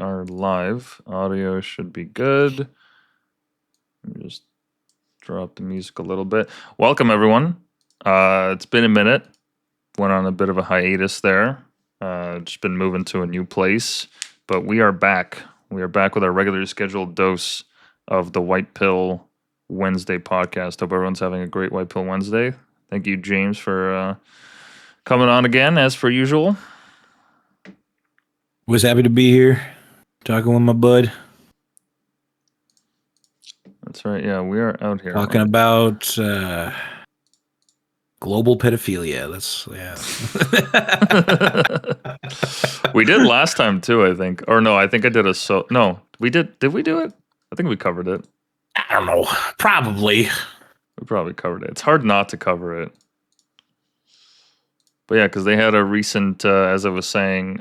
are live. Audio should be good. Let me just drop the music a little bit. Welcome, everyone. It's been a minute. Went on a bit of a hiatus there. Just been moving to a new place. But we are back. We are back with our regularly scheduled dose of the White Pill Wednesday podcast. Hope everyone's having a great White Pill Wednesday. Thank you, James, for coming on again, as per usual. Was happy to be here, talking with my bud. That's right. Yeah, we are out here talking about global pedophilia. We did last time too, I think. Or no, I think I did no, we did. Did we do it? I think we covered it. I don't know. Probably. We probably covered it. It's hard not to cover it. But yeah, because they had a recent, as I was saying,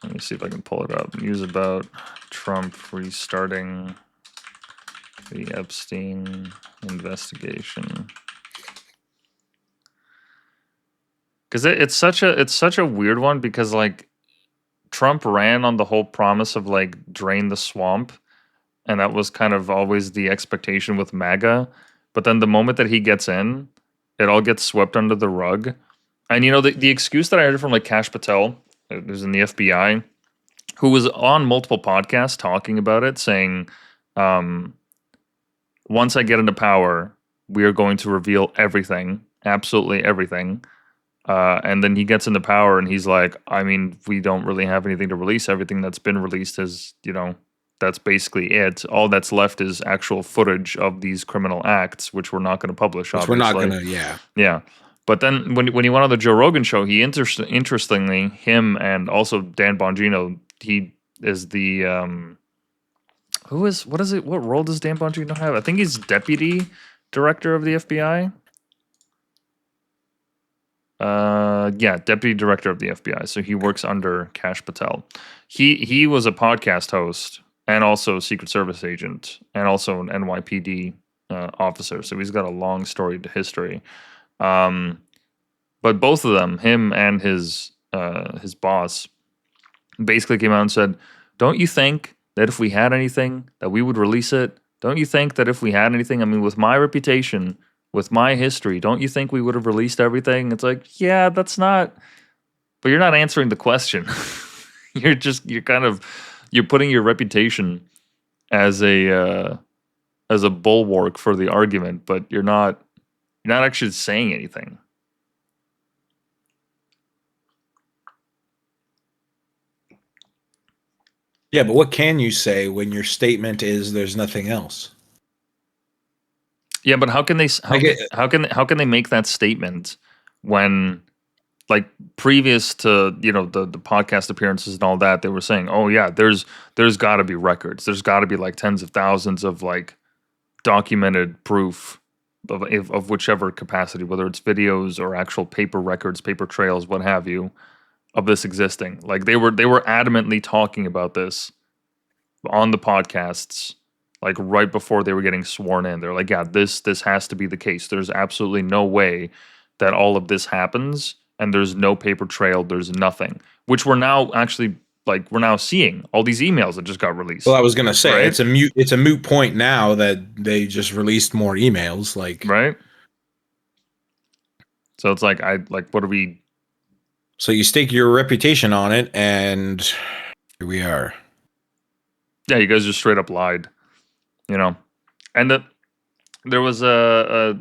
let me see if I can pull it up. News about Trump restarting the Epstein investigation. Because it's such a weird one, because like Trump ran on the whole promise of like drain the swamp, and that was kind of always the expectation with MAGA. But then the moment that he gets in, it all gets swept under the rug. And you know, the excuse that I heard from like Kash Patel, who's in the FBI, who was on multiple podcasts talking about it, saying, once I get into power, we are going to reveal everything, absolutely everything. And then he gets into power and he's like, I mean, we don't really have anything to release. Everything that's been released is, you know, that's basically it. All that's left is actual footage of these criminal acts, which we're not going to publish, obviously. We're not going to, yeah. Yeah. But then when he went on the Joe Rogan show, he interestingly, him and also Dan Bongino, he is the, what role does Dan Bongino have? I think he's deputy director of the FBI. Yeah, deputy director of the FBI. So he works under Kash Patel. He was a podcast host and also a Secret Service agent and also an NYPD officer. So he's got a long storied history. But both of them, him and his boss, basically came out and said, "Don't you think that if we had anything that we would release it? Don't you think that if we had anything, I mean, with my reputation, with my history, don't you think we would have released everything?" It's like, yeah, that's not, but you're not answering the question. You're putting your reputation as a bulwark for the argument, but you're not actually saying anything. Yeah, but what can you say when your statement is there's nothing else? Yeah, but how can they make that statement when, like, previous to, you know, the podcast appearances and all that, they were saying, oh yeah, there's got to be records, there's got to be like tens of thousands of like documented proof of whichever capacity, whether it's videos or actual paper records, paper trails, what have you, of this existing. Like they were adamantly talking about this on the podcasts, like right before they were getting sworn in. They're like, yeah, this has to be the case. There's absolutely no way that all of this happens and there's no paper trail, there's nothing. Which we're now actually, like, we're now seeing all these emails that just got released. Well, I was gonna say, right? It's a moot point now that they just released more emails, like, right? So it's like, what are we? So you stake your reputation on it, and here we are. Yeah, you guys just straight up lied, you know. And there was a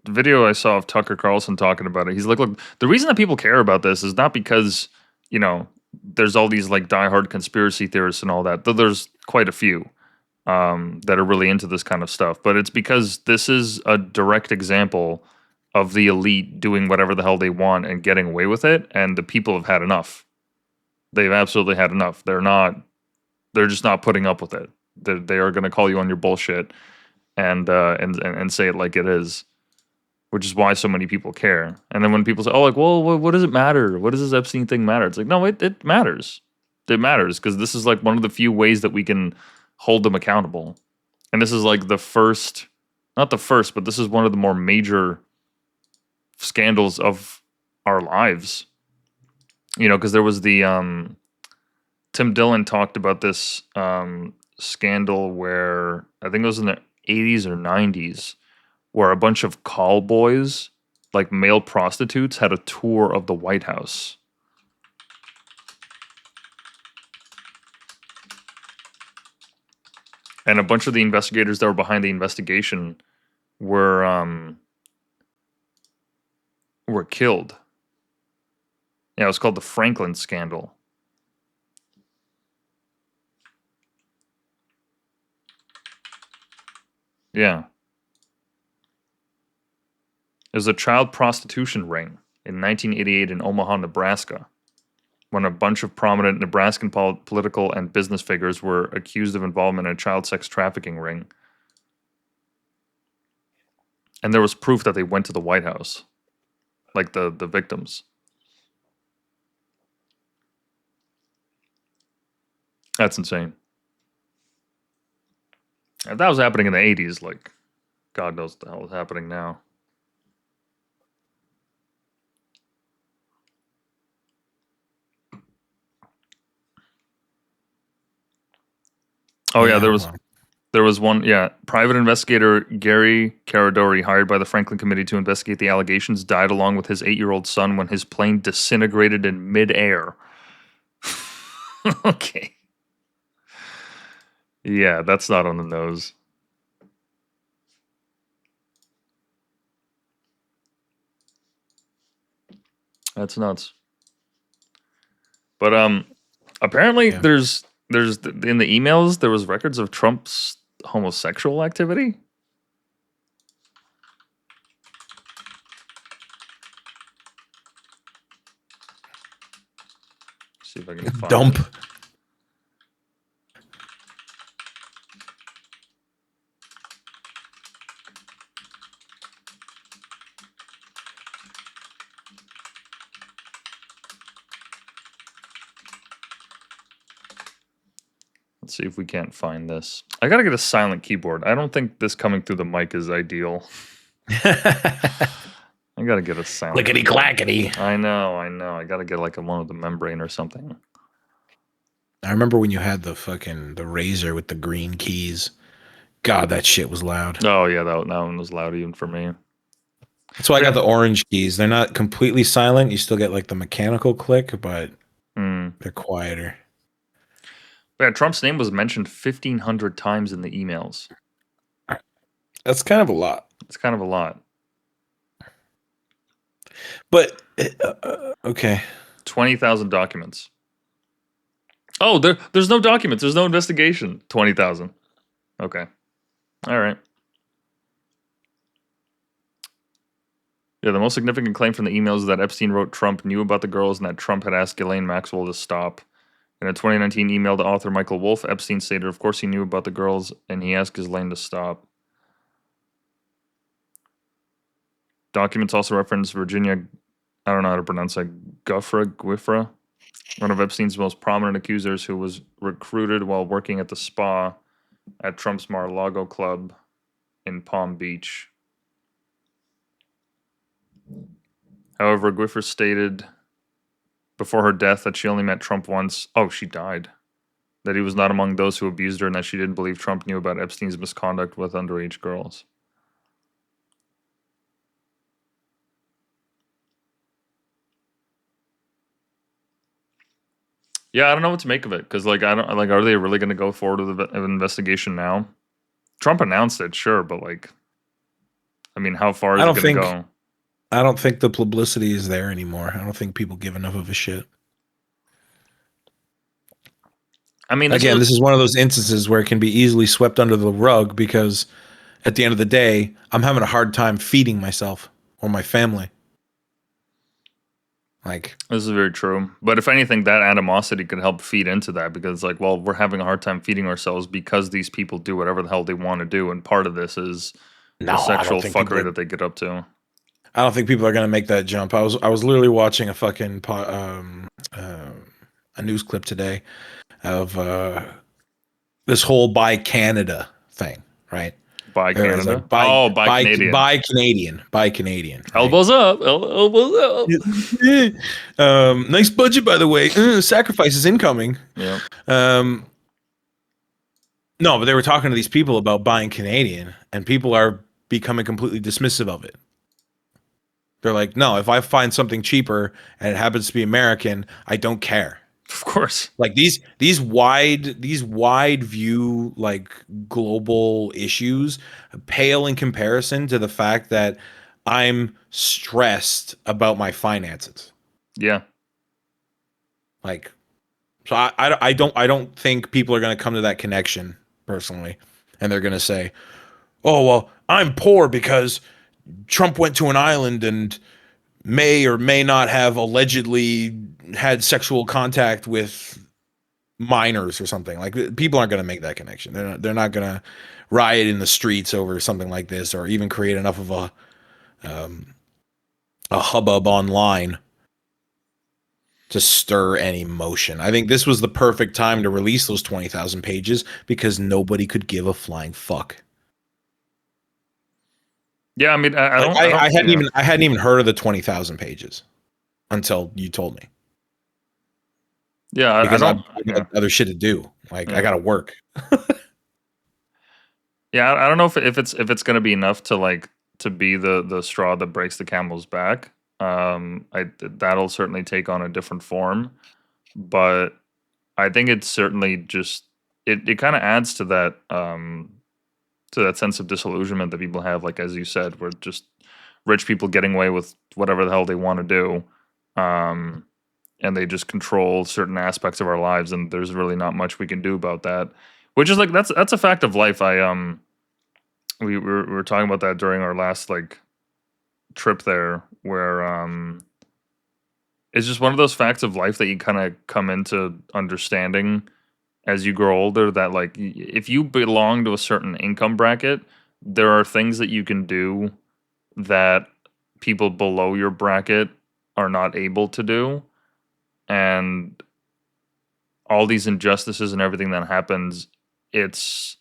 video I saw of Tucker Carlson talking about it. He's like, look, the reason that people care about this is not because, you know, there's all these like diehard conspiracy theorists and all that, though there's quite a few that are really into this kind of stuff. But it's because this is a direct example of the elite doing whatever the hell they want and getting away with it, and the people have had enough. They've absolutely had enough. They're just not putting up with it. They are going to call you on your bullshit and say it like it is, which is why so many people care. And then when people say, oh, like, well, what does it matter? What does this Epstein thing matter? It's like, no, it matters. It matters because this is like one of the few ways that we can hold them accountable. And this is like not the first, but this is one of the more major scandals of our lives. You know, because there was the Tim Dillon talked about this scandal where I think it was in the 80s or 90s, where a bunch of call boys, like male prostitutes, had a tour of the White House. And a bunch of the investigators that were behind the investigation were killed. Yeah, it was called the Franklin scandal. Yeah. It was a child prostitution ring in 1988 in Omaha, Nebraska, when a bunch of prominent Nebraskan political and business figures were accused of involvement in a child sex trafficking ring. And there was proof that they went to the White House, like the victims. That's insane. If that was happening in the 80s, like, God knows what the hell is happening now. Oh yeah, there was one, yeah, private investigator Gary Caradori, hired by the Franklin Committee to investigate the allegations, died along with his 8-year-old son when his plane disintegrated in midair. Okay. Yeah, that's not on the nose. That's nuts. But apparently Yeah. there's in the emails there was records of Trump's homosexual activity. See if I can find Dump. it. Let's see if we can't find this. I gotta get a silent keyboard. I don't think this coming through the mic is ideal. I gotta get a silent. Clickety clackety. I know. I gotta get like one with the membrane or something. I remember when you had the razor with the green keys. God, that shit was loud. Oh yeah, that one was loud even for me. That's why I got the orange keys. They're not completely silent. You still get like the mechanical click, but they're quieter. Yeah, Trump's name was mentioned 1,500 times in the emails. That's kind of a lot. It's kind of a lot. But okay. 20,000 documents. Oh, there's no documents. There's no investigation. 20,000. Okay. All right. Yeah, the most significant claim from the emails is that Epstein wrote Trump knew about the girls and that Trump had asked Ghislaine Maxwell to stop. In a 2019 email to author Michael Wolff, Epstein stated, of course he knew about the girls and he asked Ghislaine to stop. Documents also reference Virginia, I don't know how to pronounce that, Guifra, one of Epstein's most prominent accusers who was recruited while working at the spa at Trump's Mar-a-Lago club in Palm Beach. However, Guifra stated before her death that she only met Trump once. Oh, she died. That he was not among those who abused her and that she didn't believe Trump knew about Epstein's misconduct with underage girls. Yeah, I don't know what to make of it because, like, I don't like. Are they really going to go forward with an investigation now? Trump announced it, sure, but like, I mean, how far is it going to go? I don't think the publicity is there anymore. I don't think people give enough of a shit. I mean, this is one of those instances where it can be easily swept under the rug because at the end of the day, I'm having a hard time feeding myself or my family. Like, this is very true. But if anything, that animosity could help feed into that because, like, well, we're having a hard time feeding ourselves because these people do whatever the hell they want to do, and part of this is the sexual fuckery that they get up to. I don't think people are gonna make that jump. I was literally watching a fucking a news clip today of this whole Buy Canada thing, right? Buy There is a Canada. Oh, buy Canadian. buy Canadian. Right? Elbows up. Elbows up. Nice budget, by the way. Sacrifices incoming. Yeah. Um, no, but they were talking to these people about buying Canadian, and people are becoming completely dismissive of it. They're like, no, if I find something cheaper and it happens to be American, I don't care. Of course. Like these wide view like global issues pale in comparison to the fact that I'm stressed about my finances. Yeah. Like, so I don't think people are going to come to that connection personally, and they're going to say, oh well, I'm poor because Trump went to an island and may or may not have allegedly had sexual contact with minors or something. Like people aren't going to make that connection. They're not going to riot in the streets over something like this, or even create enough of a hubbub online to stir any motion. I think this was the perfect time to release those 20,000 pages because nobody could give a flying fuck. Yeah, I mean, I Like don't, I don't, I hadn't yeah. even I hadn't even heard of the 20,000 pages until you told me, Yeah, I because don't, I yeah, got other shit to do. Like I yeah. got to work. Yeah, I don't know if it's gonna be enough to like to be the straw that breaks the camel's back. That'll certainly take on a different form, but I think it's certainly just it kind of adds to that sense of disillusionment that people have, like as you said, where just rich people getting away with whatever the hell they want to do, and they just control certain aspects of our lives, and there's really not much we can do about that. Which is like that's a fact of life. We were talking about that during our last like trip there, where it's just one of those facts of life that you kind of come into understanding as you grow older, that like if you belong to a certain income bracket, there are things that you can do that people below your bracket are not able to do, and all these injustices and everything that happens, it's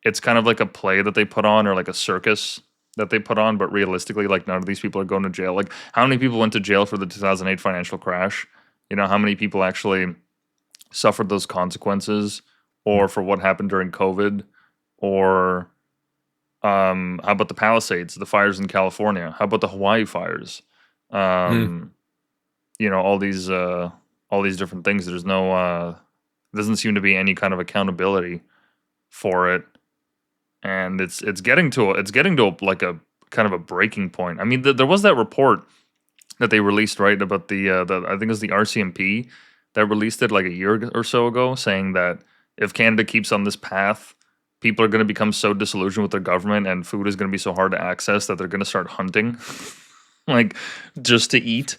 it's kind of like a play that they put on, or like a circus that they put on, but realistically, like none of these people are going to jail. Like how many people went to jail for the 2008 financial crash? You know, how many people actually suffered those consequences, or for what happened during COVID, or how about the Palisades, the fires in California? How about the Hawaii fires? Mm. Um, you know, all these different things. There's no doesn't seem to be any kind of accountability for it, and it's getting to like a kind of a breaking point. I mean, there was that report that they released, right, about the I think it was the RCMP that released it like a year or so ago, saying that if Canada keeps on this path, people are going to become so disillusioned with their government, and food is going to be so hard to access that they're going to start hunting, like just to eat.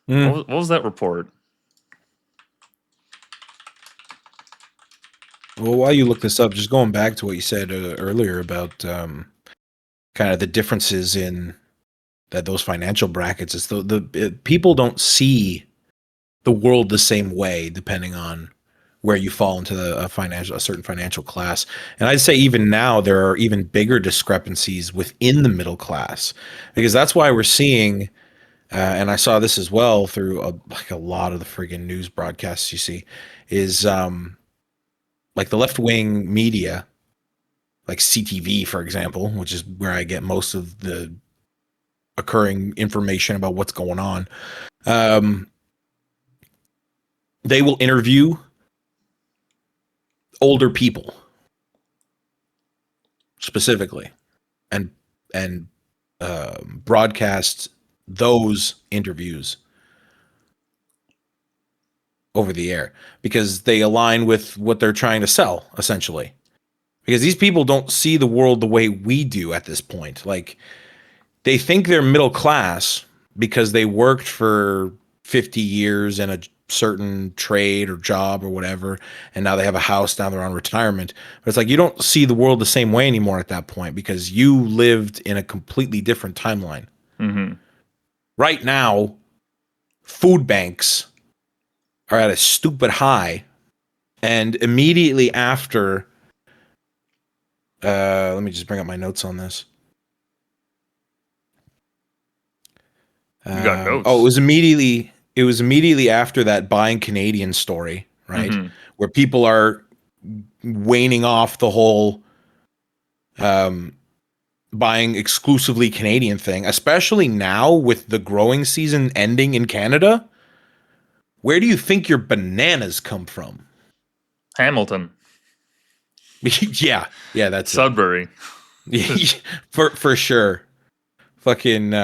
Mm. What was that report? Well, while you look this up, just going back to what you said earlier about kind of the differences in that those financial brackets, is people don't see the world the same way depending on where you fall into a certain financial class. And I'd say even now there are even bigger discrepancies within the middle class, because that's why we're seeing, and I saw this as well through like a lot of the friggin' news broadcasts you see, is like the left wing media, like CTV, for example, which is where I get most of the occurring information about what's going on. Um, they will interview older people specifically, and and broadcast those interviews over the air because they align with what they're trying to sell, essentially. Because these people don't see the world the way we do at this point. Like, they think they're middle class because they worked for 50 years in a certain trade or job or whatever, and now they have a house, now they're on retirement. But it's like you don't see the world the same way anymore at that point because you lived in a completely different timeline. Mm-hmm. Right now, food banks are at a stupid high, and immediately after Let me just bring up my notes on this. You got Oh, notes. it was immediately after that buying Canadian story, right? Mm-hmm. Where people are waning off the whole um, buying exclusively Canadian thing, especially now with the growing season ending in Canada. Where do you think your bananas come from? Hamilton, Yeah, yeah, that's it. Sudbury. For sure. Fucking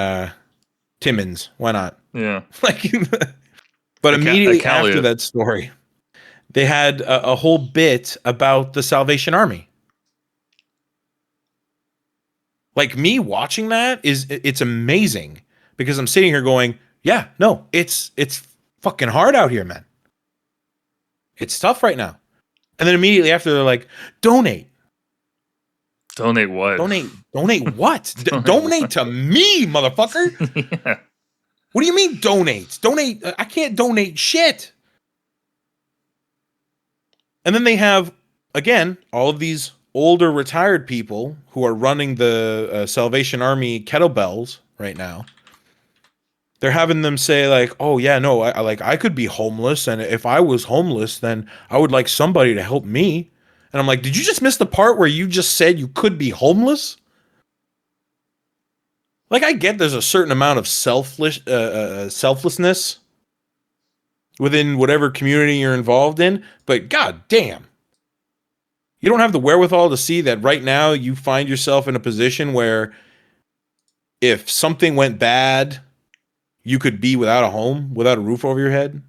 Timmins, why not? Yeah, Like, but immediately after Calliot. that story, they had a whole bit about the Salvation Army. Like me watching that it's amazing because I'm sitting here going, yeah, no, it's fucking hard out here, man. It's tough right now. And then immediately after they're like, donate, Donate what? donate what? Donate Donate what? to me, motherfucker. Yeah. What do you mean donate? Donate? I can't donate shit. And then they have again all of these older retired people who are running the Salvation Army kettlebells right now. They're having them say like, "Oh yeah, no, I could be homeless, and if I was homeless, then I would like somebody to help me." And I'm like, "Did you just miss the part where you just said you could be homeless?" Like, I get there's a certain amount of selflessness within whatever community you're involved in, but god damn, you don't have the wherewithal to see that right now you find yourself in a position where if something went bad, you could be without a home, without a roof over your head.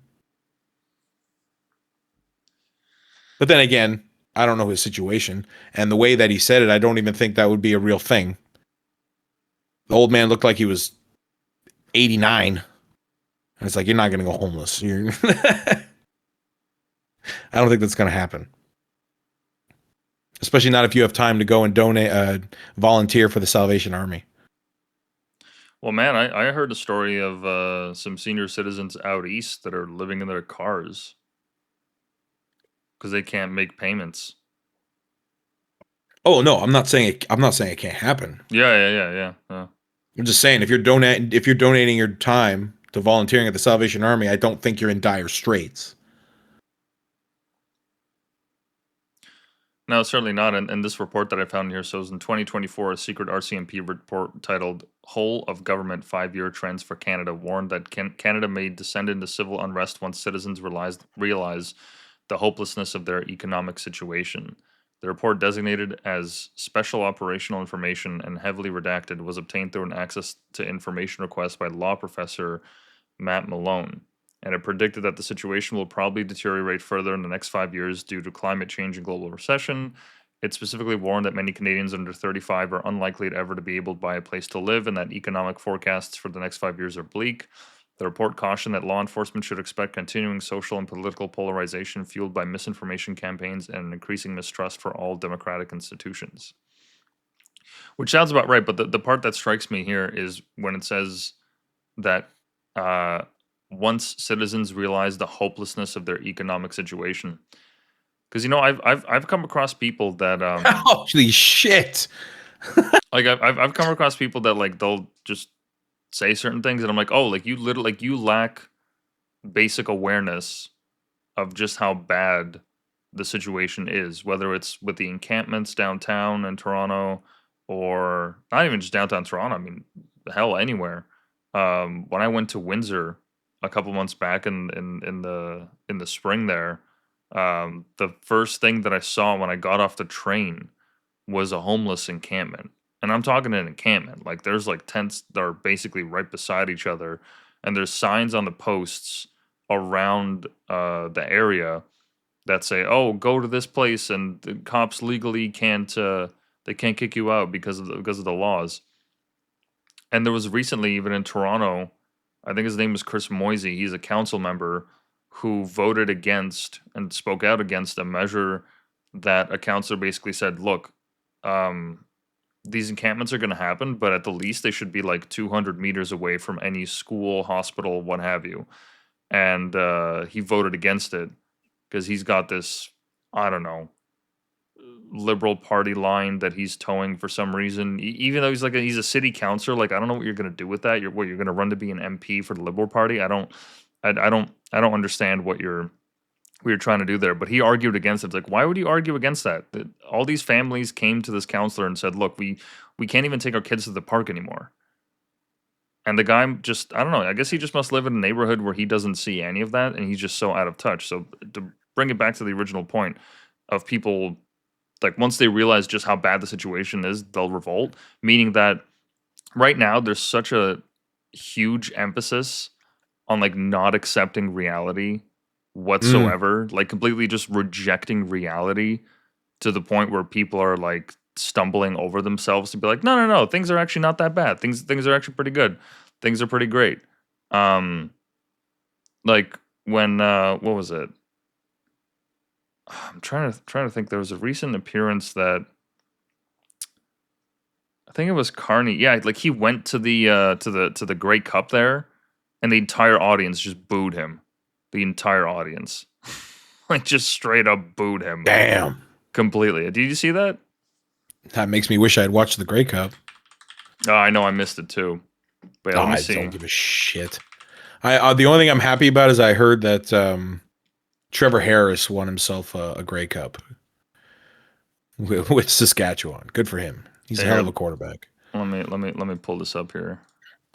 But then again, I don't know his situation. And the way that he said it, I don't even think that would be a real thing. The old man looked like he was 89. And it's like, you're not going to go homeless. I don't think that's going to happen. Especially not if you have time to go and donate, volunteer for the Salvation Army. Well, man, I heard a story of some senior citizens out east that are living in their cars because they can't make payments. Oh no, I'm not saying it can't happen. Yeah, yeah, yeah, yeah. Yeah. I'm just saying if you're donating your time to volunteering at the Salvation Army, I don't think you're in dire straits. No, certainly not. And this report that I found here shows in 2024, a secret RCMP report titled Whole of Government 5-Year Trends for Canada warned that Canada may descend into civil unrest once citizens realize the hopelessness of their economic situation. The report, designated as special operational information and heavily redacted, was obtained through an access to information request by law professor Matt Malone, and it predicted that the situation will probably deteriorate further in the next 5 years due to climate change and global recession. It specifically warned that many Canadians under 35 are unlikely to ever to be able to buy a place to live and that economic forecasts for the next 5 years are bleak. The report cautioned that law enforcement should expect continuing social and political polarization fueled by misinformation campaigns and an increasing mistrust for all democratic institutions. Which sounds about right, but the part that strikes me here is when it says that uh, once citizens realize the hopelessness of their economic situation, because I've come across people that Holy shit. like I've come across people that like they'll just say certain things, and I'm like, oh, like you literally like you lack basic awareness of just how bad the situation is, whether it's with the encampments downtown in Toronto or not even just downtown Toronto. I mean, hell, anywhere. When I went to Windsor a couple months back in the spring there, the first thing that I saw when I got off the train was a homeless encampment. And I'm talking an encampment. Like there's like tents that are basically right beside each other, and there's signs on the posts around the area that say, "Oh, go to this place," and the cops legally can't they can't kick you out because of the laws. And there was recently even in Toronto, I think his name is Chris Moisey. He's a council member who voted against and spoke out against a measure that a councillor basically said, "Look, um, these encampments are going to happen, but at the least they should be like 200 meters away from any school, hospital, what have you." And he voted against it because he's got this, I don't know, liberal party line that he's towing for some reason. Even though he's a city councilor, like I don't know what you're gonna do with that. You're gonna run to be an MP for the Liberal Party? I don't understand what you're trying to do there. But he argued against it. It's like, why would you argue against that? All these families came to this counselor and said, look, we can't even take our kids to the park anymore. And the guy just, I don't know, I guess he just must live in a neighborhood where he doesn't see any of that, and he's just so out of touch. So to bring it back to the original point of people, like once they realize just how bad the situation is, they'll revolt, meaning that right now there's such a huge emphasis on like not accepting reality Mm. whatsoever, like completely just rejecting reality to the point where people are like stumbling over themselves to be like, no, things are actually not that bad. Things are actually pretty good. Things are pretty great. Um, like when what was it? I'm trying to think. There was a recent appearance that I think it was Carney. Yeah, like he went to the Great Cup there, and the entire audience just booed him. The entire audience, like just straight up booed him Damn. completely. Did you see that? That makes me wish I had watched the Grey Cup. Oh, I know I missed it too. But yeah, Oh, let me I see. don't give a shit. I the only thing I'm happy about is I heard that Trevor Harris won himself a Grey Cup with Saskatchewan. Good for him. He's a hell Here, of a quarterback. let me pull this up here.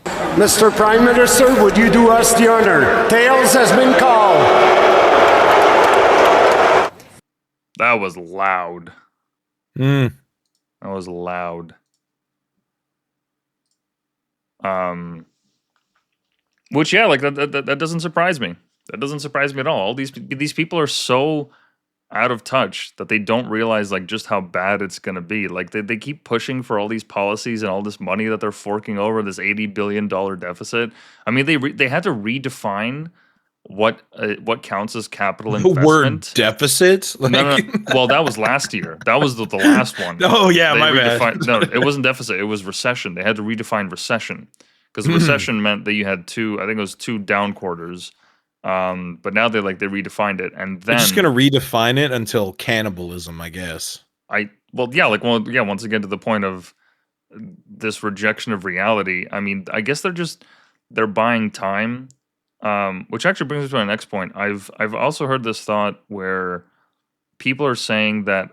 Mr. Prime Minister, would you do us the honor? Tails has been called. That was loud. Mm. That was loud. Which yeah, like that doesn't surprise me. That doesn't surprise me at all. All these people are so out of touch that they don't realize like just how bad it's gonna be. Like they keep pushing for all these policies and all this money that they're forking over this $80 billion deficit. I mean, they had to redefine what counts as capital The word investment. deficit? No, Like, well, that was last year. That was the last one. oh yeah, They my bad. redefined. No, it wasn't deficit. It was recession. They had to redefine recession because Mm. recession meant that you had two. I think it was two down quarters. But now they redefined it, and They're just then gonna redefine it until cannibalism, I guess. yeah, like yeah, once again to the point of this rejection of reality. I mean, I guess they're buying time. Which actually brings me to my next point. I've also heard this thought where people are saying that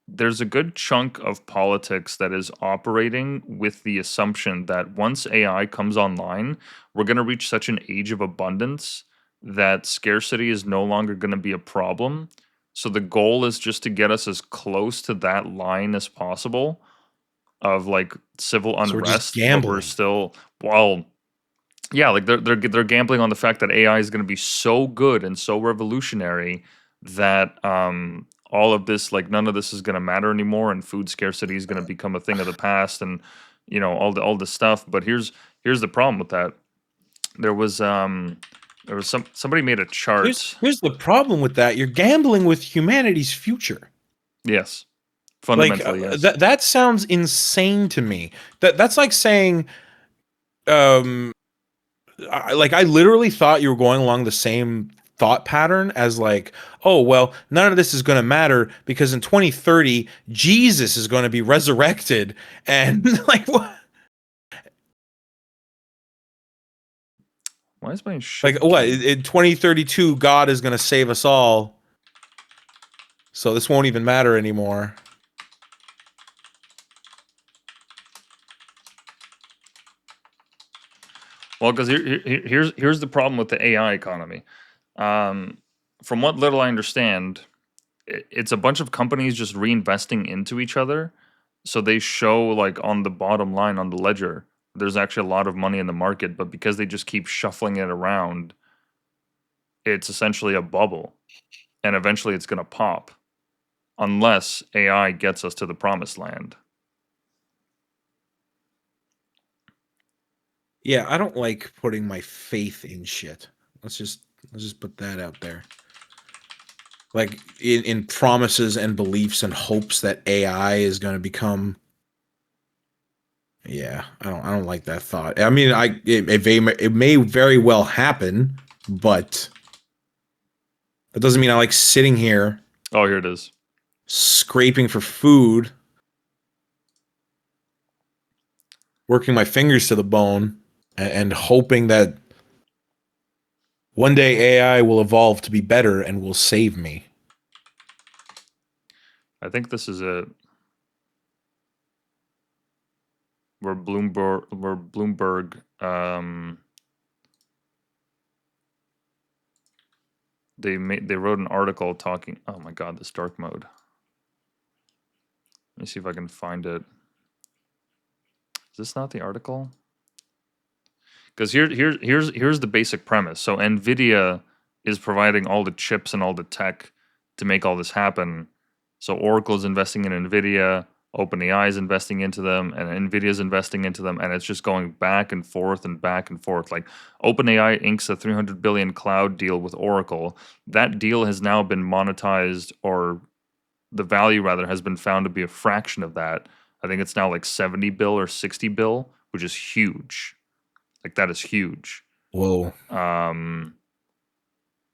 there's a good chunk of politics that is operating with the assumption that once AI comes online, we're going to reach such an age of abundance that scarcity is no longer going to be a problem. So the goal is just to get us as close to that line as possible of like civil So we're just unrest, but we're gambling. still, well, yeah, like they're gambling on the fact that AI is going to be so good and so revolutionary that all of this, like none of this is going to matter anymore, and food scarcity is going to become a thing of the past, and all the stuff. But here's the problem with that. There was somebody made a chart. Here's the problem with that. You're gambling with humanity's future. Yes, Like fundamentally, yes. that sounds insane to me. That's like saying um I literally thought you were going along the same thought pattern as like, oh well, none of this is going to matter because in 2030 Jesus is going to be resurrected and like what? Why is my Like shift what? key? In 2032 God is going to save us all. So this won't even matter anymore. Well, because here's the problem with the AI economy. From what little I understand, it's a bunch of companies just reinvesting into each other. So they show like on the bottom line on the ledger, there's actually a lot of money in the market, but because they just keep shuffling it around, it's essentially a bubble, and eventually it's going to pop unless AI gets us to the promised land. Yeah, I don't like putting my faith in shit. Let's just put that out there. Like in promises and beliefs and hopes that AI is going to become. Yeah, I don't like that thought. I mean, it may very well happen, but that doesn't mean I like sitting here Oh, here it is. scraping for food, working my fingers to the bone, and hoping that one day AI will evolve to be better and will save me. I think this is it. Where Bloomberg they wrote an article talking. Oh my God, this dark mode. Let me see if I can find it. Is this not the article? Because here's the basic premise. So Nvidia is providing all the chips and all the tech to make all this happen. So Oracle is investing in Nvidia, OpenAI is investing into them, and Nvidia is investing into them, and it's just going back and forth and back and forth. Like OpenAI inks a 300 billion cloud deal with Oracle. That deal has now been monetized, or the value rather has been found to be a fraction of that. I think it's now like 70 bill or 60 bill, which is huge. Like that is huge. Whoa.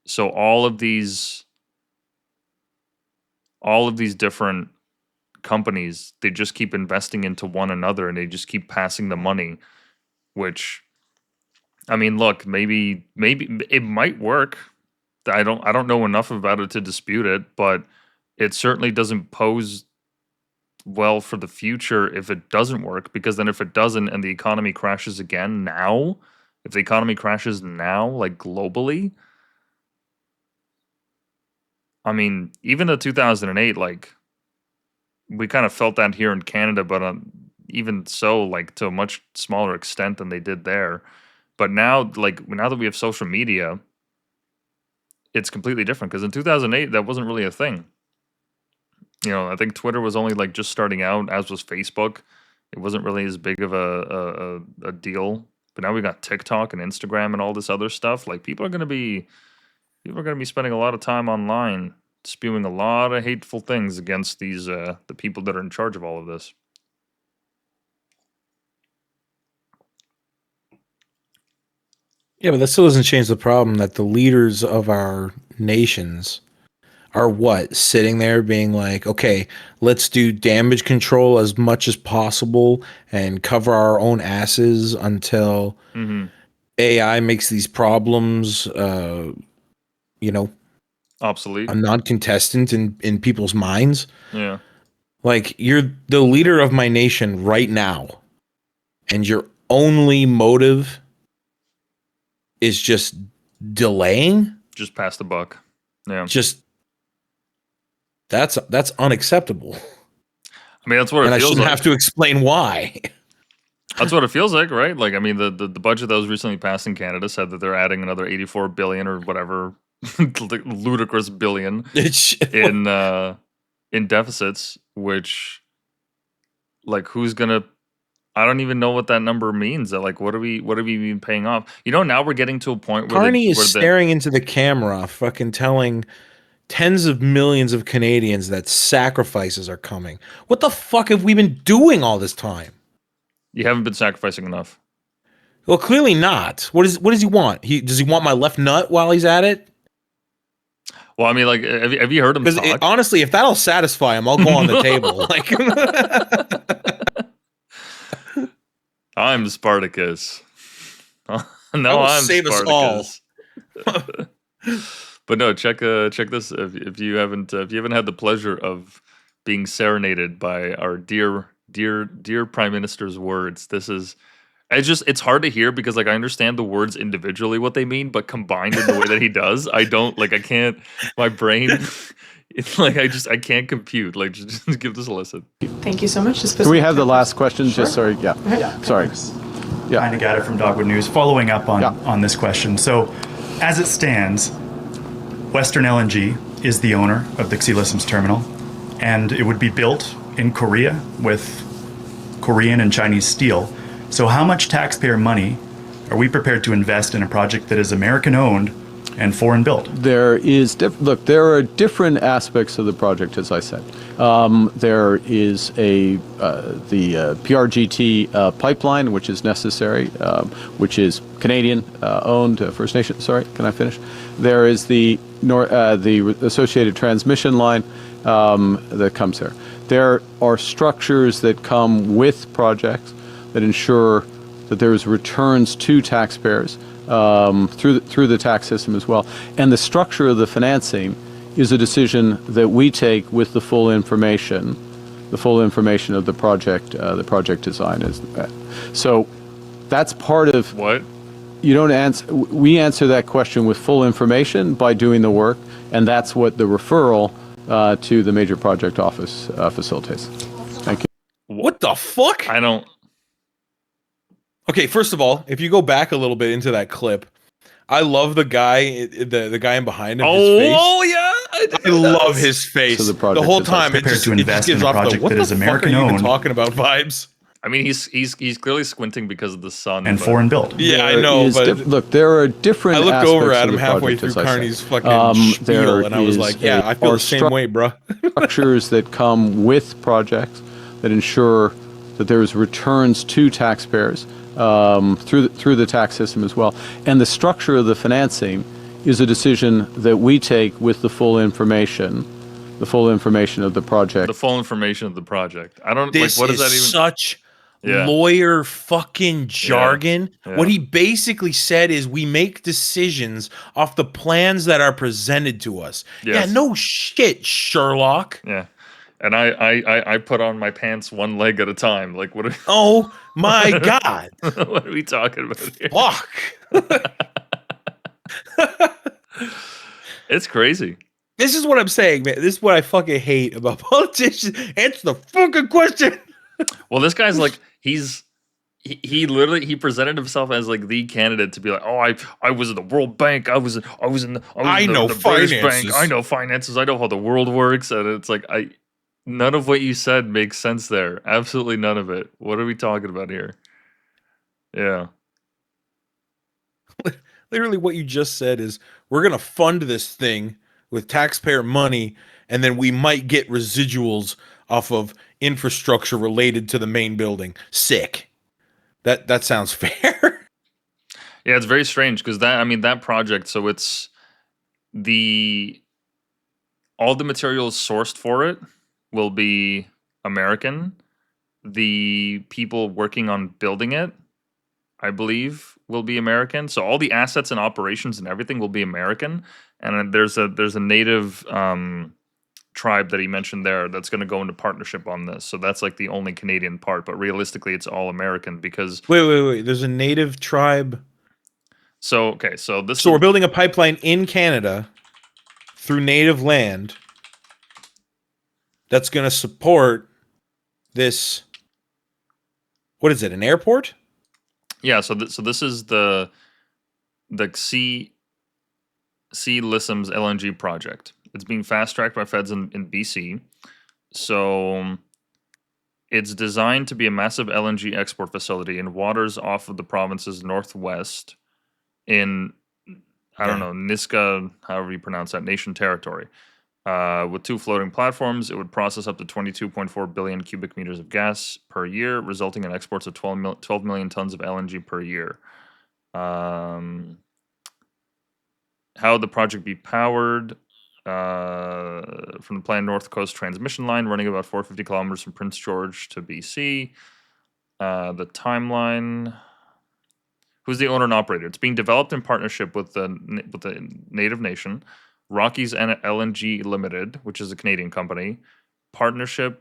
So all of these different companies, they just keep investing into one another and they just keep passing the money, which, I mean, look, maybe it might work. I don't know enough about it to dispute it, but it certainly doesn't pose well for the future if it doesn't work, because then if it doesn't and the economy crashes again now, if the economy crashes now, like globally, I mean, even the 2008, like we kind of felt that here in Canada, but even so, like to a much smaller extent than they did there. But now, like now that we have social media, it's completely different, because in 2008 that wasn't really a thing. You know, I think Twitter was only like just starting out, as was Facebook. It wasn't really as big of a deal. But now we got TikTok and Instagram and all this other stuff. Like people are gonna be spending a lot of time online, spewing a lot of hateful things against these the people that are in charge of all of this. Yeah, but that still doesn't change the problem that the leaders of our nations are what? Sitting there being like, okay, let's do damage control as much as possible and cover our own asses until AI makes these problems, you know, Obsolete. a non-contestant in people's minds. Yeah. Like, you're the leader of my nation right now, and your only motive is just delaying? Just pass the buck. Yeah. Just that's unacceptable. I mean, that's what it And I feels shouldn't like. have to explain why. That's what it feels like, right? Like, I mean, the budget that was recently passed in Canada said that they're adding another 84 billion or whatever ludicrous billion in deficits, which, like, who's gonna? I don't even know what that number means. Like, what are we even paying off? You know, now we're getting to a point where Carney is staring into the camera, fucking telling tens of millions of Canadians that sacrifices are coming. What the fuck have we been doing all this time? You haven't been sacrificing enough. Well, clearly not. What does he want? Does he want my left nut while he's at it? Well, I mean, like, have you heard him talk? Honestly, if that'll satisfy him, I'll go on the table. Like, I'm Spartacus. No, I'm save Spartacus. Us all. But no, check this if you haven't had the pleasure of being serenaded by our dear Prime Minister's words. It's hard to hear, because like I understand the words individually what they mean, but combined in the way that he does, I can't. My brain, it's like I can't compute. Like, just give this a listen. Thank you so much. Can we have the last question? Sure. Just sorry, yeah. Sorry. Yeah. Kind of got it from Dogwood News. Following up on this question. So, as it stands, Western LNG is the owner of the Xilisms terminal, and it would be built in Korea with Korean and Chinese steel. So how much taxpayer money are we prepared to invest in a project that is American-owned and foreign-built? There are different aspects of the project, as I said. There is the PRGT pipeline, which is necessary, which is Canadian-owned, First Nation. Sorry, can I finish? There is the associated transmission line. that comes there. There are structures that come with projects that ensure that there's returns to taxpayers through the tax system as well. And the structure of the financing is a decision that we take with the full information of the project design. So that's part of What? you don't answer. We answer that question with full information by doing the work, and that's what the referral to the major project office facilitates. Thank you. What the fuck? I don't. Okay, first of all, if you go back a little bit into that clip, I love the guy, the guy in behind him. His face. Oh yeah, I love his face. So the the project whole is time it prepared just, to it just invest gives in a off the project what that the is fuck are you even American-owned. talking about vibes. I mean, he's clearly squinting because of the sun and but- foreign built. Yeah, I There know, is but look, there are different. I looked aspects over at of him the halfway project, through as I said. Carney's fucking There spiel, and I was is like, "Yeah, I feel are the same way, bro." structures that come with projects that ensure that there's returns to taxpayers through the tax system as well. And the structure of the financing is a decision that we take with the full information of the project. the full information of the project. I don't This like. What is does that even? such Yeah. lawyer fucking jargon. Yeah. What he basically said is we make decisions off the plans that are presented to us. Yes. Yeah, no shit, Sherlock. Yeah, and I put on my pants one leg at a time. Like what? Oh my god. What are we talking about here? Fuck. It's crazy. This is what I'm saying, man. This is what I fucking hate about politicians. Answer the fucking question. Well, this guy's like he literally he presented himself as like the candidate to be like, oh, I was in the World Bank, I was in I know the British Bank, finances. I know finances, I know how the world works, and it's like none of what you said makes sense there. Absolutely none of it. What are we talking about here? Yeah. Literally what you just said is we're going to fund this thing with taxpayer money, and then we might get residuals off of infrastructure related to the main building. Sick. That sounds fair. Yeah, it's very strange because that project, so it's all the materials sourced for it will be American. The people working on building it, I believe, will be American. So all the assets and operations and everything will be American. And then there's a native tribe that he mentioned there that's going to go into partnership on this. So that's like the only Canadian part, but realistically it's all American because Wait. There's a native tribe. so We're building a pipeline in Canada through native land that's going to support this. What is it? An airport? yeah, so this is the C Lissam's LNG project. It's being fast tracked by feds in BC. So it's designed to be a massive LNG export facility in waters off of the province's northwest in I don't know, Niska, however you pronounce that, nation territory. With 2 floating platforms, it would process up to 22.4 billion cubic meters of gas per year, resulting in exports of 12 million tons of LNG per year. How the project be powered from the planned North Coast transmission line running about 450 kilometers from Prince George to BC. The timeline. Who's the owner and operator? It's being developed in partnership with the native nation, Rockies LNG Limited, which is a Canadian company, Rockies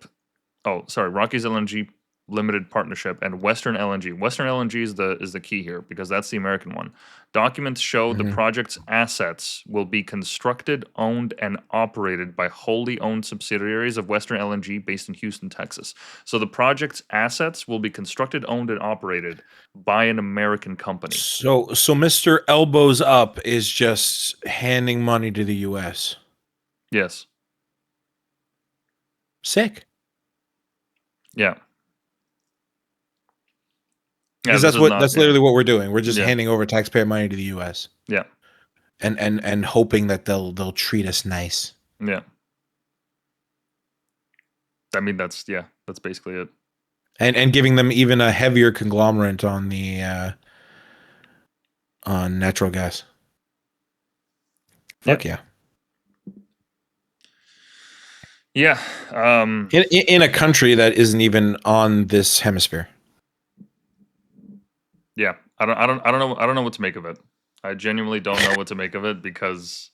LNG Limited Partnership, and Western LNG. Western LNG is the key here because that's the American one. Documents show the project's assets will be constructed, owned, and operated by wholly owned subsidiaries of Western LNG based in Houston, Texas. So the project's assets will be constructed, owned, and operated by an American company. So Mr. Elbows Up is just handing money to the US. Yes. Sick. Yeah. Because this is not- that's yeah. literally what we're doing. We're just Yeah. handing over taxpayer money to the US. Yeah. And hoping that they'll treat us nice. Yeah. I mean that's basically it. And giving them even a heavier conglomerate on the on natural gas. Fuck yeah. Yeah. in a country that isn't even on this hemisphere. Yeah. I don't know what to make of it. I genuinely don't know what to make of it because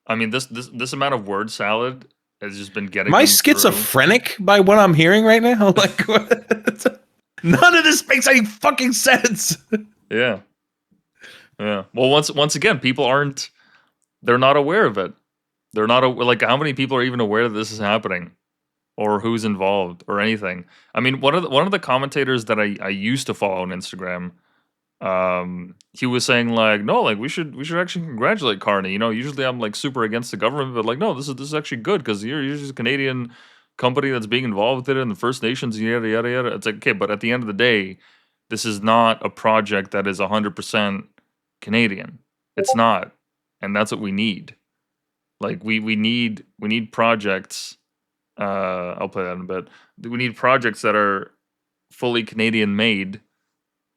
I mean this amount of word salad has just been getting Am I them through. schizophrenic by what I'm hearing right now? Like, what? None of this makes any fucking sense. Yeah. Yeah. Well, once again, they're not aware of it. They're not like how many people are even aware that this is happening or who's involved or anything. I mean, one of the commentators that I used to follow on Instagram, he was saying like, no, like we should actually congratulate Carney. You know, usually I'm like super against the government, but like, no, this is actually good because you're just a Canadian company that's being involved with it and the First Nations, yada yada yada. It's like okay, but at the end of the day, this is not a project that is 100% Canadian. It's not, and that's what we need. Like we need projects. I'll play that in a bit. We need projects that are fully Canadian made